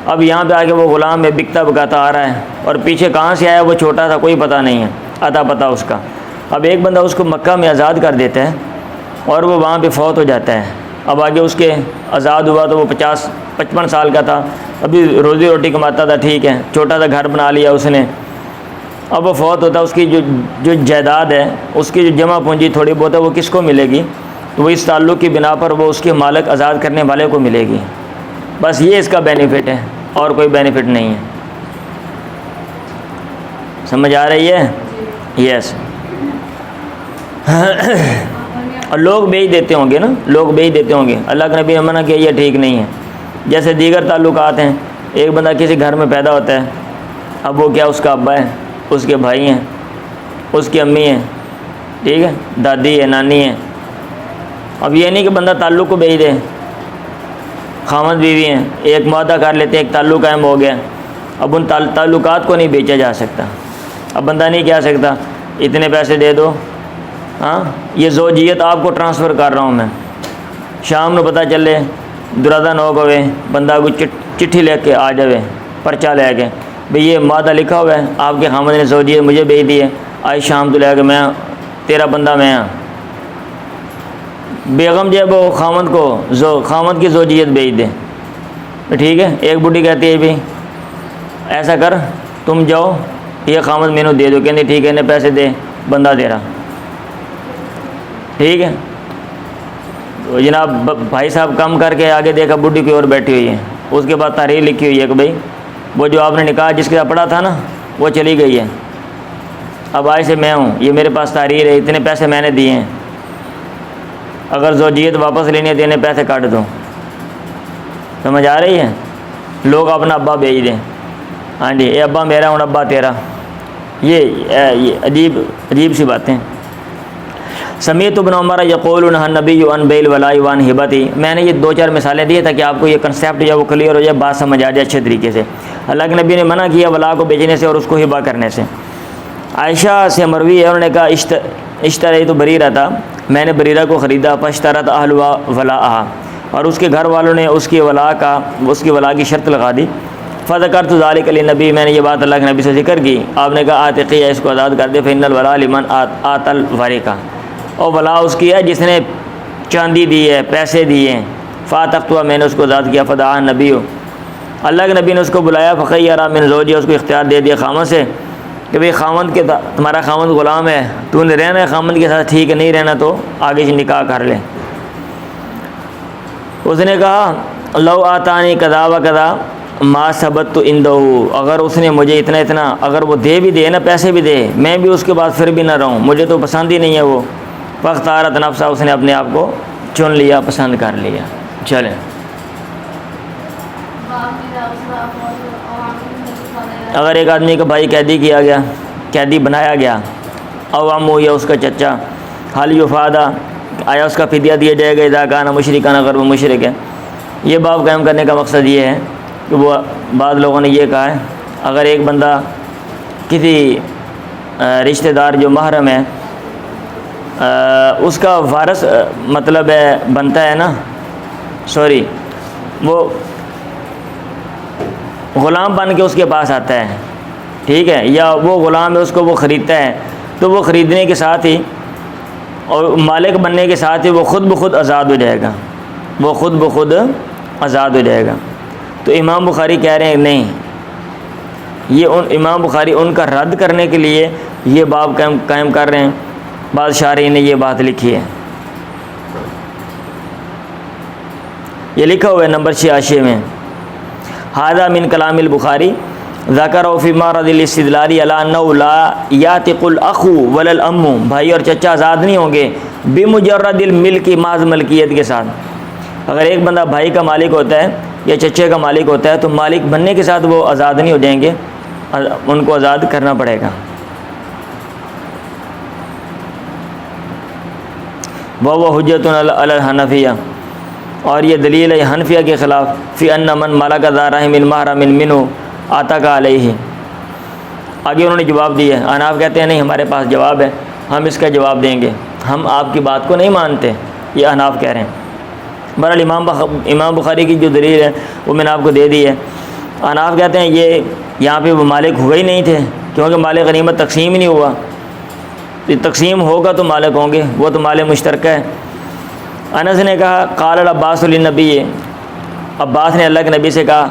اب یہاں پہ آ کے وہ غلام میں بکتا بکاتا آ رہا ہے، اور پیچھے کہاں سے آیا وہ چھوٹا تھا، کوئی پتہ نہیں ہے، آتا پتہ اس کا۔ اب ایک بندہ اس کو مکہ میں آزاد کر دیتا ہے اور وہ وہاں پہ فوت ہو جاتا ہے۔ اب آگے اس کے آزاد ہوا تو وہ 50-55 سال کا تھا، ابھی روزی روٹی کماتا تھا، ٹھیک ہے، چھوٹا سا گھر بنا لیا اس نے۔ اب وہ فوت ہوتا ہے، اس کی جو جائیداد ہے، اس کی جو جمع پونجی تھوڑی بہت ہے، وہ کس کو ملے گی؟ تو وہ اس تعلق کی بنا پر وہ اس کے مالک آزاد کرنے والے کو ملے گی۔ بس یہ اس کا بینیفٹ ہے، اور کوئی بینیفٹ نہیں ہے۔ سمجھ آ رہی ہے؟ یس۔ اور لوگ بیچ دیتے ہوں گے نا، لوگ بیچ دیتے ہوں گے، اللہ کے نبی نے منع کیا یہ ٹھیک نہیں ہے۔ جیسے دیگر تعلقات ہیں، ایک بندہ کسی گھر میں پیدا ہوتا ہے، اب وہ کیا اس کا ابا ہے، اس کے بھائی ہیں، اس کی امی ہیں، ٹھیک ہے، دادی ہے، نانی ہے۔ اب یہ نہیں کہ بندہ تعلق کو بیچ دے، خامد بیوی ہیں، ایک معاہدہ کر لیتے ہیں، ایک تعلق قائم ہو گیا، اب ان تعلقات کو نہیں بیچا جا سکتا۔ اب بندہ نہیں کہہ سکتا اتنے پیسے دے دو، ہاں یہ زوجیت آپ کو ٹرانسفر کر رہا ہوں میں، شام کو پتہ چلے درادہ 9 ہوئے، بندہ کو چٹھی لے کے آ جاوے، پرچہ لے کے، بھئی یہ معاہدہ لکھا ہوا ہے، آپ کے خامد نے زوجیت مجھے بھیج دی ہے، آج شام تو لے کے میں تیرا بندہ میں ہاں، بیگم جو ہے وہ خامد کی زوجیت بھیج دے، ٹھیک ہے۔ ایک بڈھی کہتی ہے بھی ایسا کر تم جاؤ یہ خامد مینو دے دو، کہتے ٹھیک ہے انہیں پیسے دے، بندہ تیرا، ٹھیک ہے۔ تو جناب بھائی صاحب کم کر کے آگے دیکھا بڈھی کوئی اور بیٹھی ہوئی ہے، اس کے بعد تحریر لکھی ہوئی ہے کہ بھائی وہ جو آپ نے نکاح جس کے ساتھ پڑھا تھا نا وہ چلی گئی ہے، اب آج سے میں ہوں، یہ میرے پاس تحریر ہے، اتنے پیسے میں نے دیے ہیں، اگر زوجیت واپس لینی ہے تو انہیں پیسے کاٹ دو۔ سمجھ آ رہی ہے؟ لوگ اپنا ابا بھیج دیں، ہاں جی اے ابا میرا ہوں ابا تیرا، یہ عجیب سی باتیں۔ سمیت ابن عمر یقول نہى النبی عن بیع الولاء وعن ہبۃ، میں نے یہ 2-4 مثالیں دی تاکہ آپ کو یہ کنسیپٹ جو وہ کلیئر ہو جائے، بات سمجھ آ جائے اچھے طریقے سے۔ اللہ کے نبی نے منع کیا ولا کو بیچنے سے اور اس کو ہبہ کرنے سے۔ عائشہ سے مروی ہے، انہوں نے کہا اشتریت بریرہ تھا، میں نے بریرہ کو خریدا، فاشترت اہلها ولاءها، اور اس کے گھر والوں نے اس کی ولا کی شرط لگا دی۔ فذکرت ذلک للنبی، میں نے یہ بات اللہ کے نبی سے ذکر کی، آپ نے کہا آتقیہ، اس کو آزاد کر دے، فإن الولاء لمن آتى الورقہ، اور ولا اس کی ہے جس نے چاندی دی ہے، پیسے دیے ہیں، فاتقتها، میں نے اس کو آزاد کیا، فدعا النبی، اللہ کے نبی نے اس کو بلایا، فخیرہ من زوجہ، اس کو اختیار دے دیا خامد سے کہ بھئی خامد کے تمہارا خامد غلام ہے، تو نے رہنا ہے خامد کے ساتھ، ٹھیک ہے، نہیں رہنا تو آگے سے نکاح کر لے۔ اس نے کہا لو آتانی کذا و کذا ما ثبت عندہ، اگر اس نے مجھے اتنا اتنا اگر وہ دے بھی دے نا، پیسے بھی دے، میں بھی اس کے بعد پھر بھی نہ رہوں، مجھے تو پسند ہی نہیں ہے وہ۔ فاختارت نفسہ، اس نے اپنے آپ کو چن لیا، پسند کر لیا۔ چلیں، اگر ایک آدمی کا بھائی قیدی کیا گیا، قیدی بنایا گیا، او عمو یا اس کا چچا، حال یفادہ، آیا اس کا فدیہ دیا جائے گا، اذا کان مشرکان، اگر وہ مشرک ہے۔ یہ باب قائم کرنے کا مقصد یہ ہے کہ وہ بعض لوگوں نے یہ کہا ہے اگر ایک بندہ کسی رشتہ دار جو محرم ہے اس کا وارث مطلب ہے بنتا ہے نا، وہ غلام بن کے اس کے پاس آتا ہے، ٹھیک ہے، یا وہ غلام ہے اس کو وہ خریدتا ہے، تو وہ خریدنے کے ساتھ ہی اور مالک بننے کے ساتھ ہی وہ خود بخود آزاد ہو جائے گا، وہ خود بخود آزاد ہو جائے گا۔ تو امام بخاری کہہ رہے ہیں نہیں، یہ امام بخاری ان کا رد کرنے کے لیے یہ باب قائم کر رہے ہیں۔ بعض شارحین نے یہ بات لکھی ہے، یہ لکھا ہوا ہے نمبر 86 میں، ھذا من کلام البخاری ذکر فی معرض الاستدلال علی انہ لا یعتق الاخ ولا الام، بھائی اور چچا آزاد نہیں ہوں گے بمجرد الملک، محض ملکیت کے ساتھ۔ اگر ایک بندہ بھائی کا مالک ہوتا ہے یا چچے کا مالک ہوتا ہے تو مالک بننے کے ساتھ وہ آزاد نہیں ہو جائیں گے، ان کو آزاد کرنا پڑے گا۔ وَهُوَ حُجَّةٌ عَلَى الْحَنَفِيَّةِ، اور یہ دلیل ہے حنفیہ کے خلاف، فی ان من ملک ذا رحم محرم منہ آتق علیہ۔ آگے انہوں نے جواب دیا ہے، حناف کہتے ہیں نہیں ہمارے پاس جواب ہے، ہم اس کا جواب دیں گے، ہم آپ کی بات کو نہیں مانتے، یہ حناف کہہ رہے ہیں۔ بہرحال امام بخاری کی جو دلیل ہے وہ میں نے آپ کو دے دی ہے۔ حناف کہتے ہیں یہ یہاں پہ وہ مالک ہوئے ہی نہیں تھے، کیونکہ مال غنیمت تقسیم ہی نہیں ہوا، تقسیم ہوگا تو مالک ہوں گے، وہ تو مال مشترکہ ہے۔ انس نے کہا قال العباس للنبی، عباس نے اللہ کے نبی سے کہا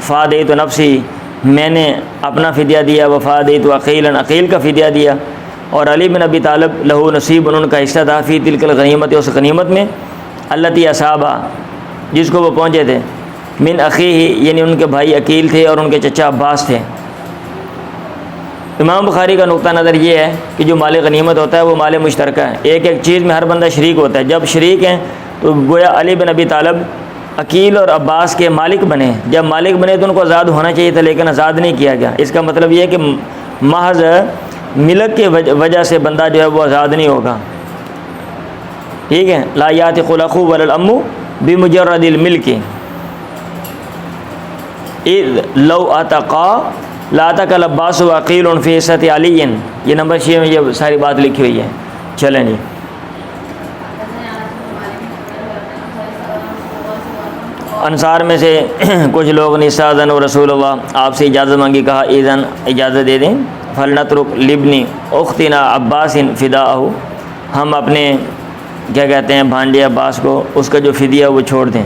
فادیت نفسی، میں نے اپنا فدیہ دیا، وفادیت عقیلا، عقیل کا فدیہ دیا، اور علی بن ابی طالب لہو نصیب، ان کا حصہ تھا، فی تلک الغنیمت، اس غنیمت میں، التی اصابہ، جس کو وہ پہنچے تھے، من اخیہ، یعنی ان کے بھائی عقیل تھے اور ان کے چچا عباس تھے۔ امام بخاری کا نقطہ نظر یہ ہے کہ جو مال غنیمت ہوتا ہے وہ مال مشترکہ ہے، ایک ایک چیز میں ہر بندہ شریک ہوتا ہے۔ جب شریک ہیں تو گویا علی بن ابی طالب عقیل اور عباس کے مالک بنے، جب مالک بنے تو ان کو آزاد ہونا چاہیے تھا، لیکن آزاد نہیں کیا گیا۔ اس کا مطلب یہ ہے کہ محض ملک کے وجہ سے بندہ جو ہے وہ آزاد نہیں ہوگا، ٹھیک ہے۔ لا یعتق الاخ ولا الام بمجرد الملک، اذ لو اتقا لا تک العباس وعقیل فی حصۃ علی، یہ نمبر 6 میں یہ ساری بات لکھی ہوئی ہے۔ چلیں جی، انصار میں سے کچھ لوگ نے استاذن و رسول اللہ، آپ سے اجازت مانگی، کہا اذن، اجازت دے دیں، فلنترک لابن اختنا عباس فداءہ، ہم اپنے کیا کہتے ہیں بھانجے عباس کو اس کا جو فدیہ وہ چھوڑ دیں۔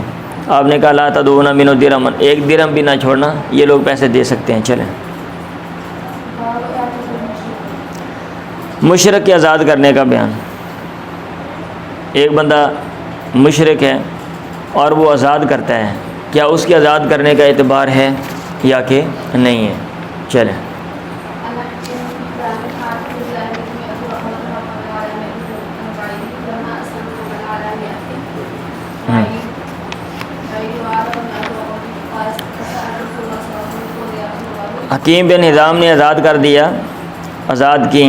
آپ نے کہا لا تدعون منہ درہما، ایک درہم بھی نہ چھوڑنا، یہ لوگ پیسے دے سکتے ہیں۔ چلیں، مشرک کے آزاد کرنے کا بیان۔ ایک بندہ مشرک ہے اور وہ آزاد کرتا ہے، کیا اس کے آزاد کرنے کا اعتبار ہے یا کہ نہیں ہے؟ چلیں، حکیم بن حزام نے آزاد کر دیا، آزاد کی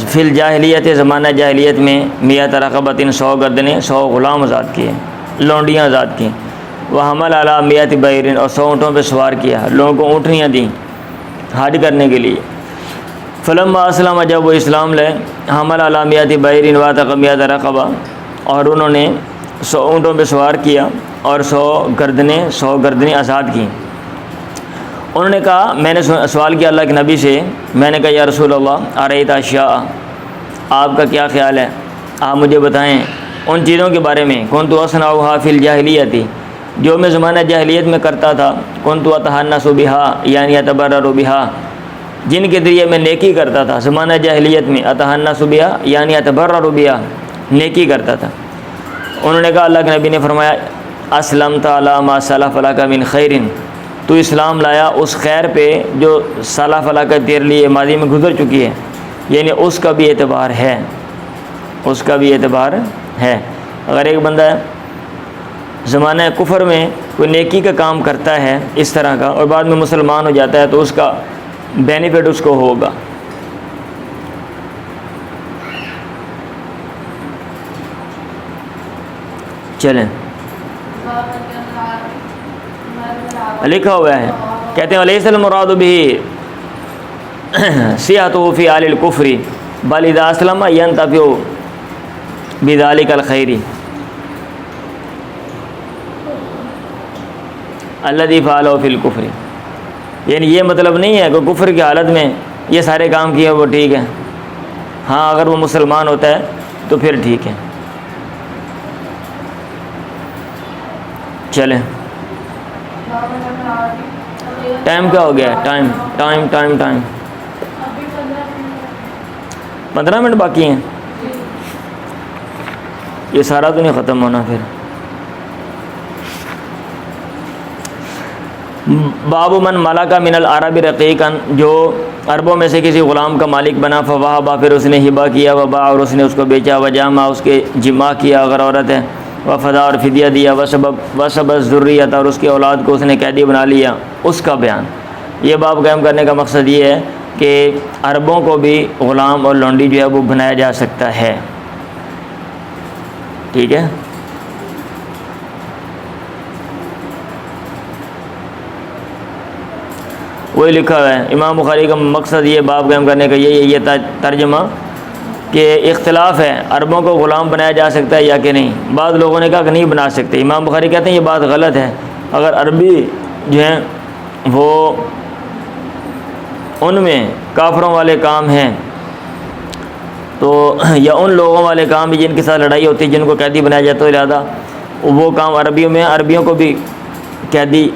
فی الجاہلیت، زمانہ جاہلیت میں، 100 رقبۃ، 100 گردنیں، 100 غلام آزاد کیے، لونڈیاں آزاد کیں، وہ حمل علی 100 بعیر، اور 100 اونٹوں پہ سوار کیا، لوگوں کو اونٹنیاں دیں حج کرنے کے لیے۔ فلما اسلم، جب وہ اسلام لے، حمل علی 100 بعیر وعتق 100 رقبہ، اور انہوں نے 100 اونٹوں پہ سوار کیا اور 100 گردنیں آزاد کیں۔ انہوں نے کہا، میں نے سوال کیا اللہ کے نبی سے، میں نے کہا یا رسول اللہ ارایت اشیاء، آپ کا کیا خیال ہے، آپ مجھے بتائیں ان چیزوں کے بارے میں، کنت اصنعها فی الجاہلیت، جو میں زمانہ جاہلیت میں کرتا تھا، کنت اتحنس بہا یعنی اتبرر بہا، جن کے ذریعے میں نیکی کرتا تھا زمانہ جاہلیت میں، اتحنس بہا یعنی اتبرر بہا، نیکی کرتا تھا۔ انہوں نے کہا، اللہ کے نبی نے فرمایا اسلمت علی ما سلف لک من خیر، تو اسلام لایا اس خیر پہ جو سلف لک تیرے لیے ماضی میں گزر چکی ہے، یعنی اس کا بھی اعتبار ہے، اس کا بھی اعتبار ہے۔ اگر ایک بندہ زمانہ کفر میں کوئی نیکی کا کام کرتا ہے اس طرح کا اور بعد میں مسلمان ہو جاتا ہے تو اس کا بینیفٹ اس کو ہوگا۔ چلیں، لکھا ہوا ہے، کہتے ہیں ولیس المراد به سیاحتہ فی آل الکفر بل اذا اسلم ینتفع بذلک الخیر الذی فعلہ فی الکفر، یعنی یہ مطلب نہیں ہے کہ کفر کی حالت میں یہ سارے کام کیے وہ ٹھیک ہے، ہاں اگر وہ مسلمان ہوتا ہے تو پھر ٹھیک ہے۔ چلیں، ٹائم کیا ہو گیا؟ ٹائم 15 منٹ باقی ہیں، یہ سارا تو نہیں ختم ہونا پھر۔ باب من ملک من العرب رقیقا، جو عربوں میں سے کسی غلام کا مالک بنا، فوہبا پھر اس نے ہبہ کیا، وباع اور اس نے اس کو بیچا، وجامع اس کے جمع کیا اگر عورت ہے، وفدا اور فدیہ دیا، وسب الذریۃ اور اس کی اولاد کو اس نے قیدی بنا لیا، اس کا بیان۔ یہ باب قائم کرنے کا مقصد یہ ہے کہ عربوں کو بھی غلام اور لونڈی جو ہے وہ بنایا جا سکتا ہے، ٹھیک ہے۔ وہی لکھا ہوا ہے، امام بخاری کا مقصد یہ باب قائم کرنے کا یہ ترجمہ کہ اختلاف ہے، عربوں کو غلام بنایا جا سکتا ہے یا کہ نہیں۔ بعض لوگوں نے کہا کہ نہیں بنا سکتے، امام بخاری کہتے ہیں یہ بات غلط ہے۔ اگر عربی جو ہیں وہ ان میں کافروں والے کام ہیں تو یا ان لوگوں والے کام بھی جن کے ساتھ لڑائی ہوتی ہے، جن کو قیدی بنایا جاتا ہے، لہٰذا وہ کام عربیوں میں، عربیوں کو بھی قیدی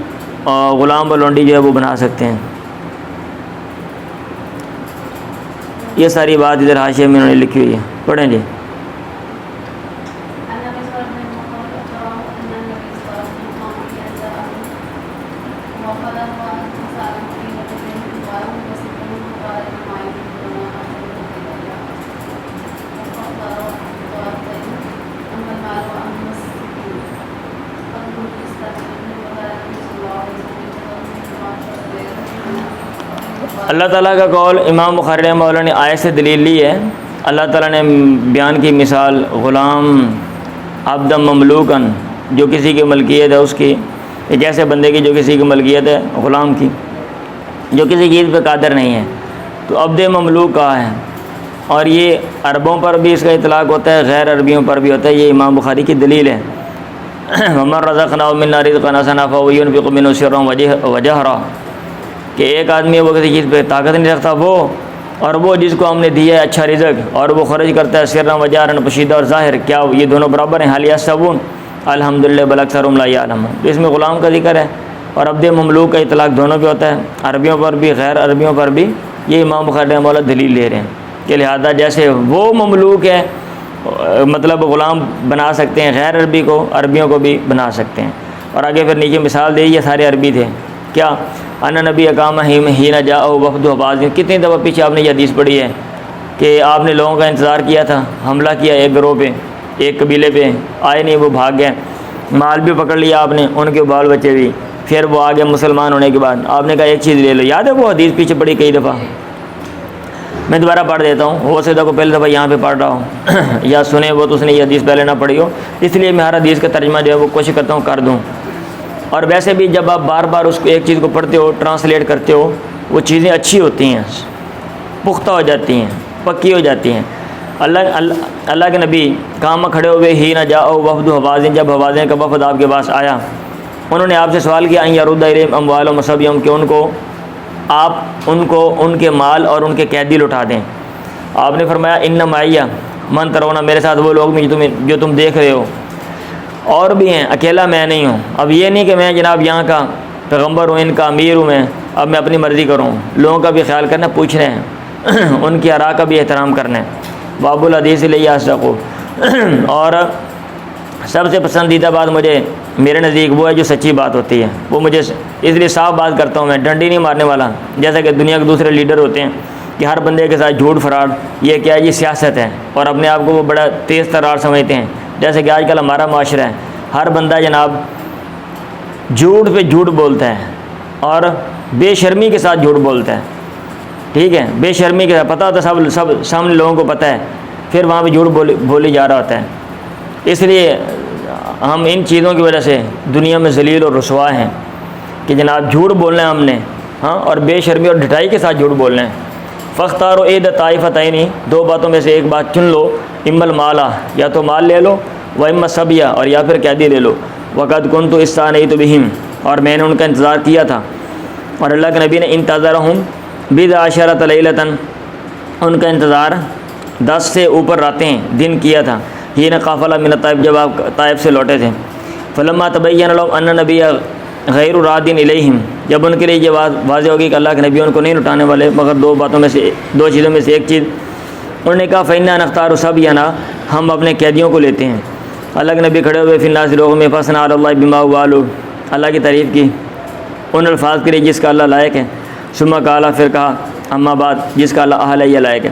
غلام اور لونڈی جو ہے وہ بنا سکتے ہیں۔ یہ ساری بات ادھر حاشیے میں انہوں نے لکھی ہوئی ہے، پڑھیں جی۔ اللہ تعالیٰ کا قول، امام بخاری رحمہ اللہ نے آیت سے دلیل لی ہے۔ اللہ تعالیٰ نے بیان کی مثال غلام عبد مملوکن، جو کسی کی ملکیت ہے اس کی، ایک ایسے بندے کی جو کسی کی ملکیت ہے، غلام کی، جو کسی چیز پہ قادر نہیں ہے، تو عبد مملوک کہا ہے۔ اور یہ عربوں پر بھی اس کا اطلاق ہوتا ہے، غیر عربیوں پر بھی ہوتا ہے، یہ امام بخاری کی دلیل ہے۔ وَمَن رَزَقْنَاهُ مِنَّا رِزْقًا حَسَنًا فَهُوَ يُنْفِقُ مِنْهُ سِرًّا وَجَهْرًا، کہ ایک آدمی ہے وہ کسی چیز پہ طاقت نہیں رکھتا وہ، اور وہ جس کو ہم نے دیا ہے اچھا رزق، اور وہ خرچ کرتا ہے سرًا وجہرًا، پوشیدہ اور ظاہر، کیا یہ دونوں برابر ہیں؟ حال یستوون، الحمدللہ بل اکثرهم لا یعلمون۔ اس میں غلام کا ذکر ہے اور عبد مملوک کا اطلاق دونوں پہ ہوتا ہے، عربیوں پر بھی غیر عربیوں پر بھی۔ یہ امام بخاری رحمہ اللہ دلیل لے رہے ہیں کہ لہذا جیسے وہ مملوک ہے، مطلب غلام بنا سکتے ہیں غیر عربی کو، عربیوں کو بھی بنا سکتے ہیں۔ اور آگے پھر نیچے مثال دی، یہ سارے عربی تھے، کیا انا نبی اقامہ ہینا جاء وفد حوازن، کتنی دفعہ پیچھے آپ نے یہ حدیث پڑھی ہے کہ آپ نے لوگوں کا انتظار کیا تھا، حملہ کیا ایک گروہ پہ، ایک قبیلے پہ، آئے نہیں، وہ بھاگ گئے، مال بھی پکڑ لیا آپ نے، ان کے بال بچے بھی، پھر وہ آگے مسلمان ہونے کے بعد آپ نے کہا ایک چیز لے لو۔ یاد ہے وہ حدیث پیچھے پڑھی کئی دفعہ، میں دوبارہ پڑھ دیتا ہوں، ہو سکتا ہے کو پہلے دفعہ یہاں پہ پڑھ رہا ہوں یا سنے وہ تو اس نے یہ حدیث پہلے نہ پڑھی ہو، اس لیے میں ہر حدیث کا ترجمہ جو ہے وہ کوشش کرتا ہوں کر دوں۔ اور ویسے بھی جب آپ بار بار اس کو ایک چیز کو پڑھتے ہو، ٹرانسلیٹ کرتے ہو، وہ چیزیں اچھی ہوتی ہیں، پختہ ہو جاتی ہیں، پکی ہو جاتی ہیں۔ اللہ کے نبی کام کھڑے ہوئے ہی نہ جاؤ وفد حوازن، جب حوازن کا وفد آپ کے پاس آیا، انہوں نے آپ سے سوال کیا ان یرد الیہم اموالہم وصبیہم، کہ آپ ان کے مال اور ان کے قیدی لوٹا دیں۔ آپ نے فرمایا ان معیہ من ترون، میرے ساتھ وہ لوگ جو تم دیکھ رہے ہو، اور بھی ہیں، اکیلا میں نہیں ہوں۔ اب یہ نہیں کہ میں جناب یہاں کا پیغمبر ہوں، ان کا امیر ہوں، میں اب میں اپنی مرضی کروں۔ لوگوں کا بھی خیال کرنا، پوچھ رہے ہیں ان کی آراء کا بھی احترام کرنا ہے۔ باب الحدیث الیہ اصدق، اور سب سے پسندیدہ بات مجھے میرے نزدیک وہ ہے جو سچی بات ہوتی ہے۔ وہ مجھے اس لیے صاف بات کرتا ہوں، میں ڈنڈی نہیں مارنے والا، جیسا کہ دنیا کے دوسرے لیڈر ہوتے ہیں کہ ہر بندے کے ساتھ جھوٹ فراڈ، یہ کیا ہے، یہ سیاست ہے، اور اپنے آپ کو وہ بڑا تیز ترار سمجھتے ہیں، جیسے کہ آج کل ہمارا معاشرہ ہے۔ ہر بندہ جناب جھوٹ پہ جھوٹ بولتا ہے اور بے شرمی کے ساتھ جھوٹ بولتا ہے، ٹھیک ہے، بے شرمی کے ساتھ، پتہ ہوتا ہے سب سامنے لوگوں کو پتہ ہے، پھر وہاں پہ جھوٹ بولی جا رہا ہوتا ہے۔ اس لیے ہم ان چیزوں کی وجہ سے دنیا میں ذلیل اور رسوا ہیں کہ جناب جھوٹ بولنا ہے ہم نے، ہاں، اور بے شرمی اور ڈھٹائی کے ساتھ جھوٹ بولنا ہے۔ فاختاروا احدی الطائفتین، دو باتوں میں سے ایک بات چن لو، اما المالا، یا تو مال لے لو، و اما الصبیہ، اور یا پھر قیدی لے لو۔ وقد کنت استعنیت بہم، اور میں نے ان کا انتظار کیا تھا، اور اللہ کے نبی نے انتظرہم ب10 لیلۃ، ان کا انتظار 10 سے اوپر راتیں دن کیا تھا، یہ نے قافلہ من الطائف، جب آپ طائف سے لوٹے تھے۔ فلما تبین لهم ان النبی غیر راد الیہم، جب ان کے لیے یہ واضح ہوگی کہ اللہ کے نبی ان کو نہیں لٹانے والے مگر دو چیزوں میں سے ایک چیز، انہوں نے کہا فإنا نختار صبینا، ہم اپنے قیدیوں کو لیتے ہیں۔ اللہ کے نبی کھڑے ہوئے فی الناس، لوگوں میں، فثنى علی اللہ بما هو اہل، اللہ کی تعریف کی ان الفاظ کے لیے جس کا اللہ لائق ہے۔ ثم قال، پھر کہا اما بعد، جس کا اللہ اہل ہے، یہ لائق ہے۔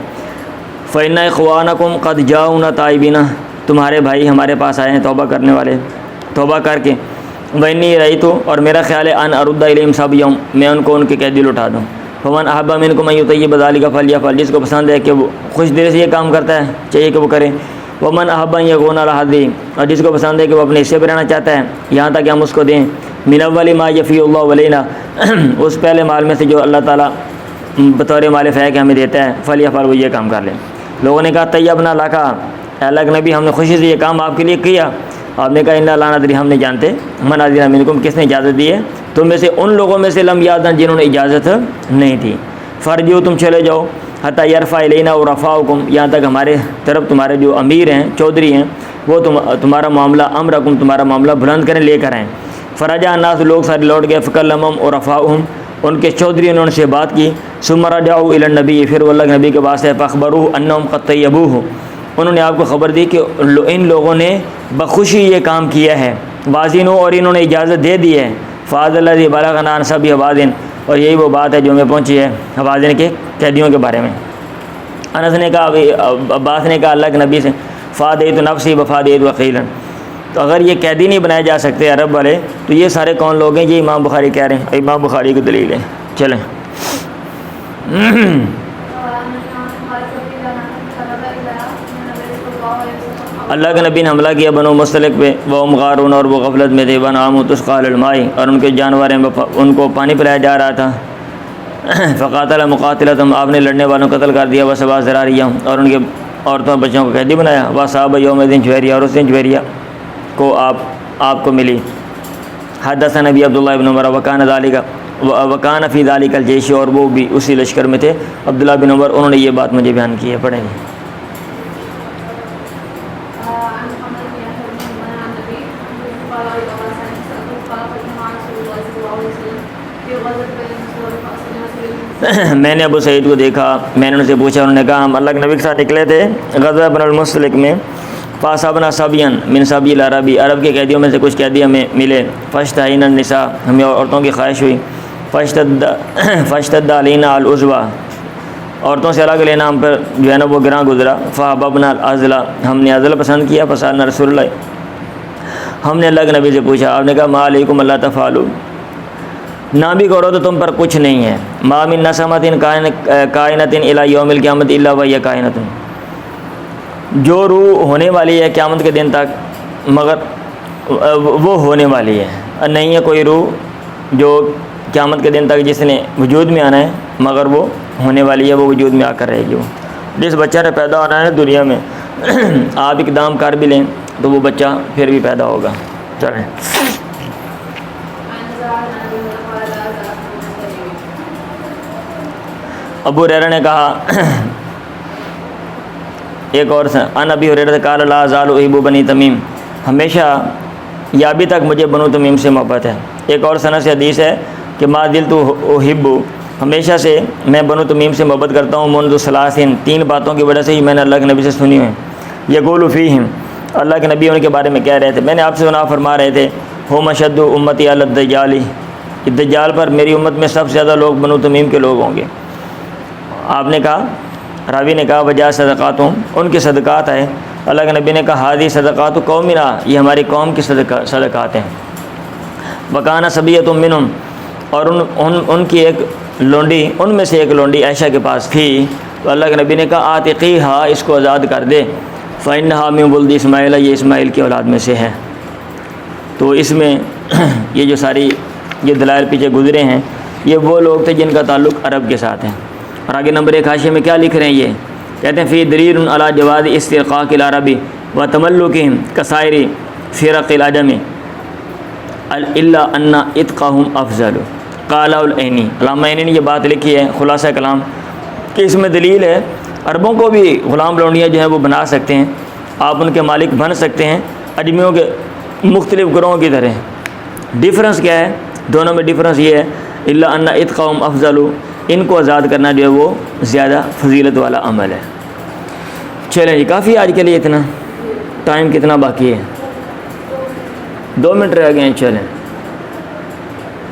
فإن اخوانکم قد جاؤنا تائبین، تمہارے بھائی ہمارے پاس آئے ہیں توبہ کرنے والے، توبہ کر کے۔ وإنی رأیت، اور میرا خیال ہے، ان ارد الیہم صبیہم، میں ان کو ان کے قیدی لوٹا دوں۔ فمن احب منکم ان یطیب ذلک فلیفعل، جس کو پسند ہے کہ وہ خوش دل سے یہ کام کرتا ہے چاہیے کہ وہ کرے۔ ومن احب ان یکون علی حظی، اور جس کو پسند ہے کہ وہ اپنے حصے پہ رہنا چاہتا ہے یہاں تک کہ ہم اس کو دیں۔ من اول ما یفی اللہ علینا، اس پہلے مال میں سے جو اللہ تعالیٰ بطور مال فے کہ ہمیں دیتا ہے، فلیفعل، وہ یہ کام کر لیں۔ لوگوں نے کہا طیبنا لک، اللہ کے نبی ہم نے خوشی سے یہ کام آپ کے لیے کیا۔ آپ نے کہا انا لا ندری، ہم نہیں جانتے، من اذن منکم، کس نے اجازت دی ہے تم میں سے، ان لوگوں میں سے لم یاذن، جنہوں نے اجازت نہیں دی۔ فرجو، تم چلے جاؤ، حتی یرفع الینا ورفاؤکم، یہاں تک ہمارے طرف تمہارے جو امیر ہیں، چودھری ہیں، وہ تمہارا معاملہ، امرکم، تمہارا معاملہ بلند کریں، لے کر آئیں۔ فرجع الناس، لوگ سارے لوٹ گئے، فکلمہم ورفاؤہم، ان کے چودھری نے ان سے بات کی۔ ثم رجعوا الی النبی، پھر وہ اللہ کے نبی کے پاس ہے، فاخبروہ انہم قد طیبوہ، انہوں نے آپ کو خبر دی کہ ان لوگوں نے بخوشی یہ کام کیا ہے، واذنوا، اور انہوں نے اجازت دے دی ہے۔ فهذا الذی بلغنا عن صبی حوازن، اور یہی وہ بات ہے جو ہمیں پہنچی ہے حوازن کے قیدیوں کے بارے میں۔ انس نے کہا، عباس نے کہا اللہ کے نبی سے، فادیت نفسی وفادیت وقیلا، تو اگر یہ قیدی نہیں بنائے جا سکتے عرب والے تو یہ سارے کون لوگ ہیں؟ یہ امام بخاری کہہ رہے ہیں، امام بخاری کی دلیل ہے۔ چلیں اللہ کے نبی نے حملہ کیا بنو مستلق پہ، وہم غارون، اور وہ غفلت میں تھے، ونعام تسقى على الماء، اور ان کے جانور ان کو پانی پلایا جا رہا تھا۔ فقاتل مقاتلتهم، آپ نے لڑنے والوں کو قتل کر دیا، وسبا ذراریہ، اور ان کے عورتوں بچوں کو قیدی بنایا۔ وصاب یومئذ جویریہ، اور اس دن جویریہ کو آپ کو ملی۔ حدثنا نبی عبداللہ ابن عمر وکان فی ذلک الجیش، اور وہ بھی اسی لشکر میں تھے، عبداللہ بن عمر، انہوں نے یہ بات مجھے بیان کی ہے۔ پڑھیں گے۔ میں نے ابو سعید کو دیکھا، میں نے ان سے پوچھا، انہوں نے کہا ہم اللہ کے نبی کے ساتھ نکلے تھے غزوہ بن المصطلق میں، فاصابنا صبیان من صبی العربی، عرب کے قیدیوں میں سے کچھ قیدی ہمیں ملے، فاشتہینا النساء، ہمیں عورتوں کی خواہش ہوئی، فاشتد علینا العزوہ، عورتوں سے الگ لینا ہم پر جو ہے نا وہ گراں گزرا۔ فاحببنا العزلہ، ہم نے عزل پسند کیا۔ فسألنا رسول اللہ، ہم نے اللہ کے نبی سے پوچھا، آپ نے کہا ما علیکم اللہ تفعلوا، نہ بھی کرو تو تم پر کچھ نہیں ہے۔ ما من نسمۃ کائنۃ الی یوم القیامۃ الا وہی کائنۃ، جو روح ہونے والی ہے قیامت کے دن تک مگر وہ ہونے والی ہے، نہیں ہے کوئی روح جو قیامت کے دن تک جس نے وجود میں آنا ہے مگر وہ ہونے والی ہے، وہ وجود میں آ کر رہے گی۔ وہ جس بچہ نے پیدا ہونا ہے دنیا میں آپ اقدام کر بھی لیں تو وہ بچہ پھر بھی پیدا ہوگا۔ چلیں ابو ہریرہ نے کہا ایک اور ان ابی ہریرہ قال لا ازال احب بنی تمیم، ہمیشہ یا ابھی تک مجھے بنو تمیم سے محبت ہے۔ ایک اور سند سے حدیث ہے کہ ما دل تو احب، ہمیشہ سے میں بنو تمیم سے محبت کرتا ہوں، منذ ثلاثین، 3 باتوں کی وجہ سے ہی میں نے اللہ کے نبی سے سنی ہیں۔ یقول فیہم، اللہ کے نبی ان کے بارے میں کہہ رہے تھے، میں نے آپ سے سنا فرما رہے تھے، ہم اشد امتی علی الدجال، دجال پر میری امت میں سب سے زیادہ لوگ بنو تمیم کے لوگ ہوں گے۔ آپ نے کہا، راوی نے کہا وجہ صدقاتہم، ان کے صدقات ہے۔ اللہ کے نبی نے کہا ہادی صدقات قومنا، یہ ہماری قوم کی صدقات ہیں۔ وکانہ صبیۃ منہم، اور ان کی ایک لونڈی، ان میں سے ایک لونڈی عائشہ کے پاس تھی، تو اللہ کے نبی نے کہا آتقیہا، اس کو آزاد کر دے، فإنہا من ولد اسماعیل، یہ اسماعیل کی اولاد میں سے ہے۔ تو اس میں یہ جو ساری یہ دلائل پیچھے گزرے ہیں، یہ وہ لوگ تھے جن کا تعلق عرب کے ساتھ ہے۔ اور آگے نمبر 1 حاشیے میں کیا لکھ رہے ہیں، یہ کہتے ہیں فی دلیل علی جواز استرقاق العرب و تملکہم کسائر فرق العجم الا ان اتقاہم افضل، قال العینی، علامہ عینی نے یہ بات لکھی ہے خلاصہ کلام کہ اس میں دلیل ہے عربوں کو بھی غلام لونڈیاں جو ہیں وہ بنا سکتے ہیں، آپ ان کے مالک بن سکتے ہیں، اجمیوں کے مختلف گروہوں کی طرح۔ ڈفرنس کیا ہے دونوں میں؟ ڈفرنس یہ ہے الا ان اتقاہم افضل، ان کو آزاد کرنا جو ہے وہ زیادہ فضیلت والا عمل ہے۔ چلیں جی، کافی آج کے لیے اتنا، ٹائم کتنا باقی ہے؟ 2 منٹ رہ گئے ہیں، چلیں۔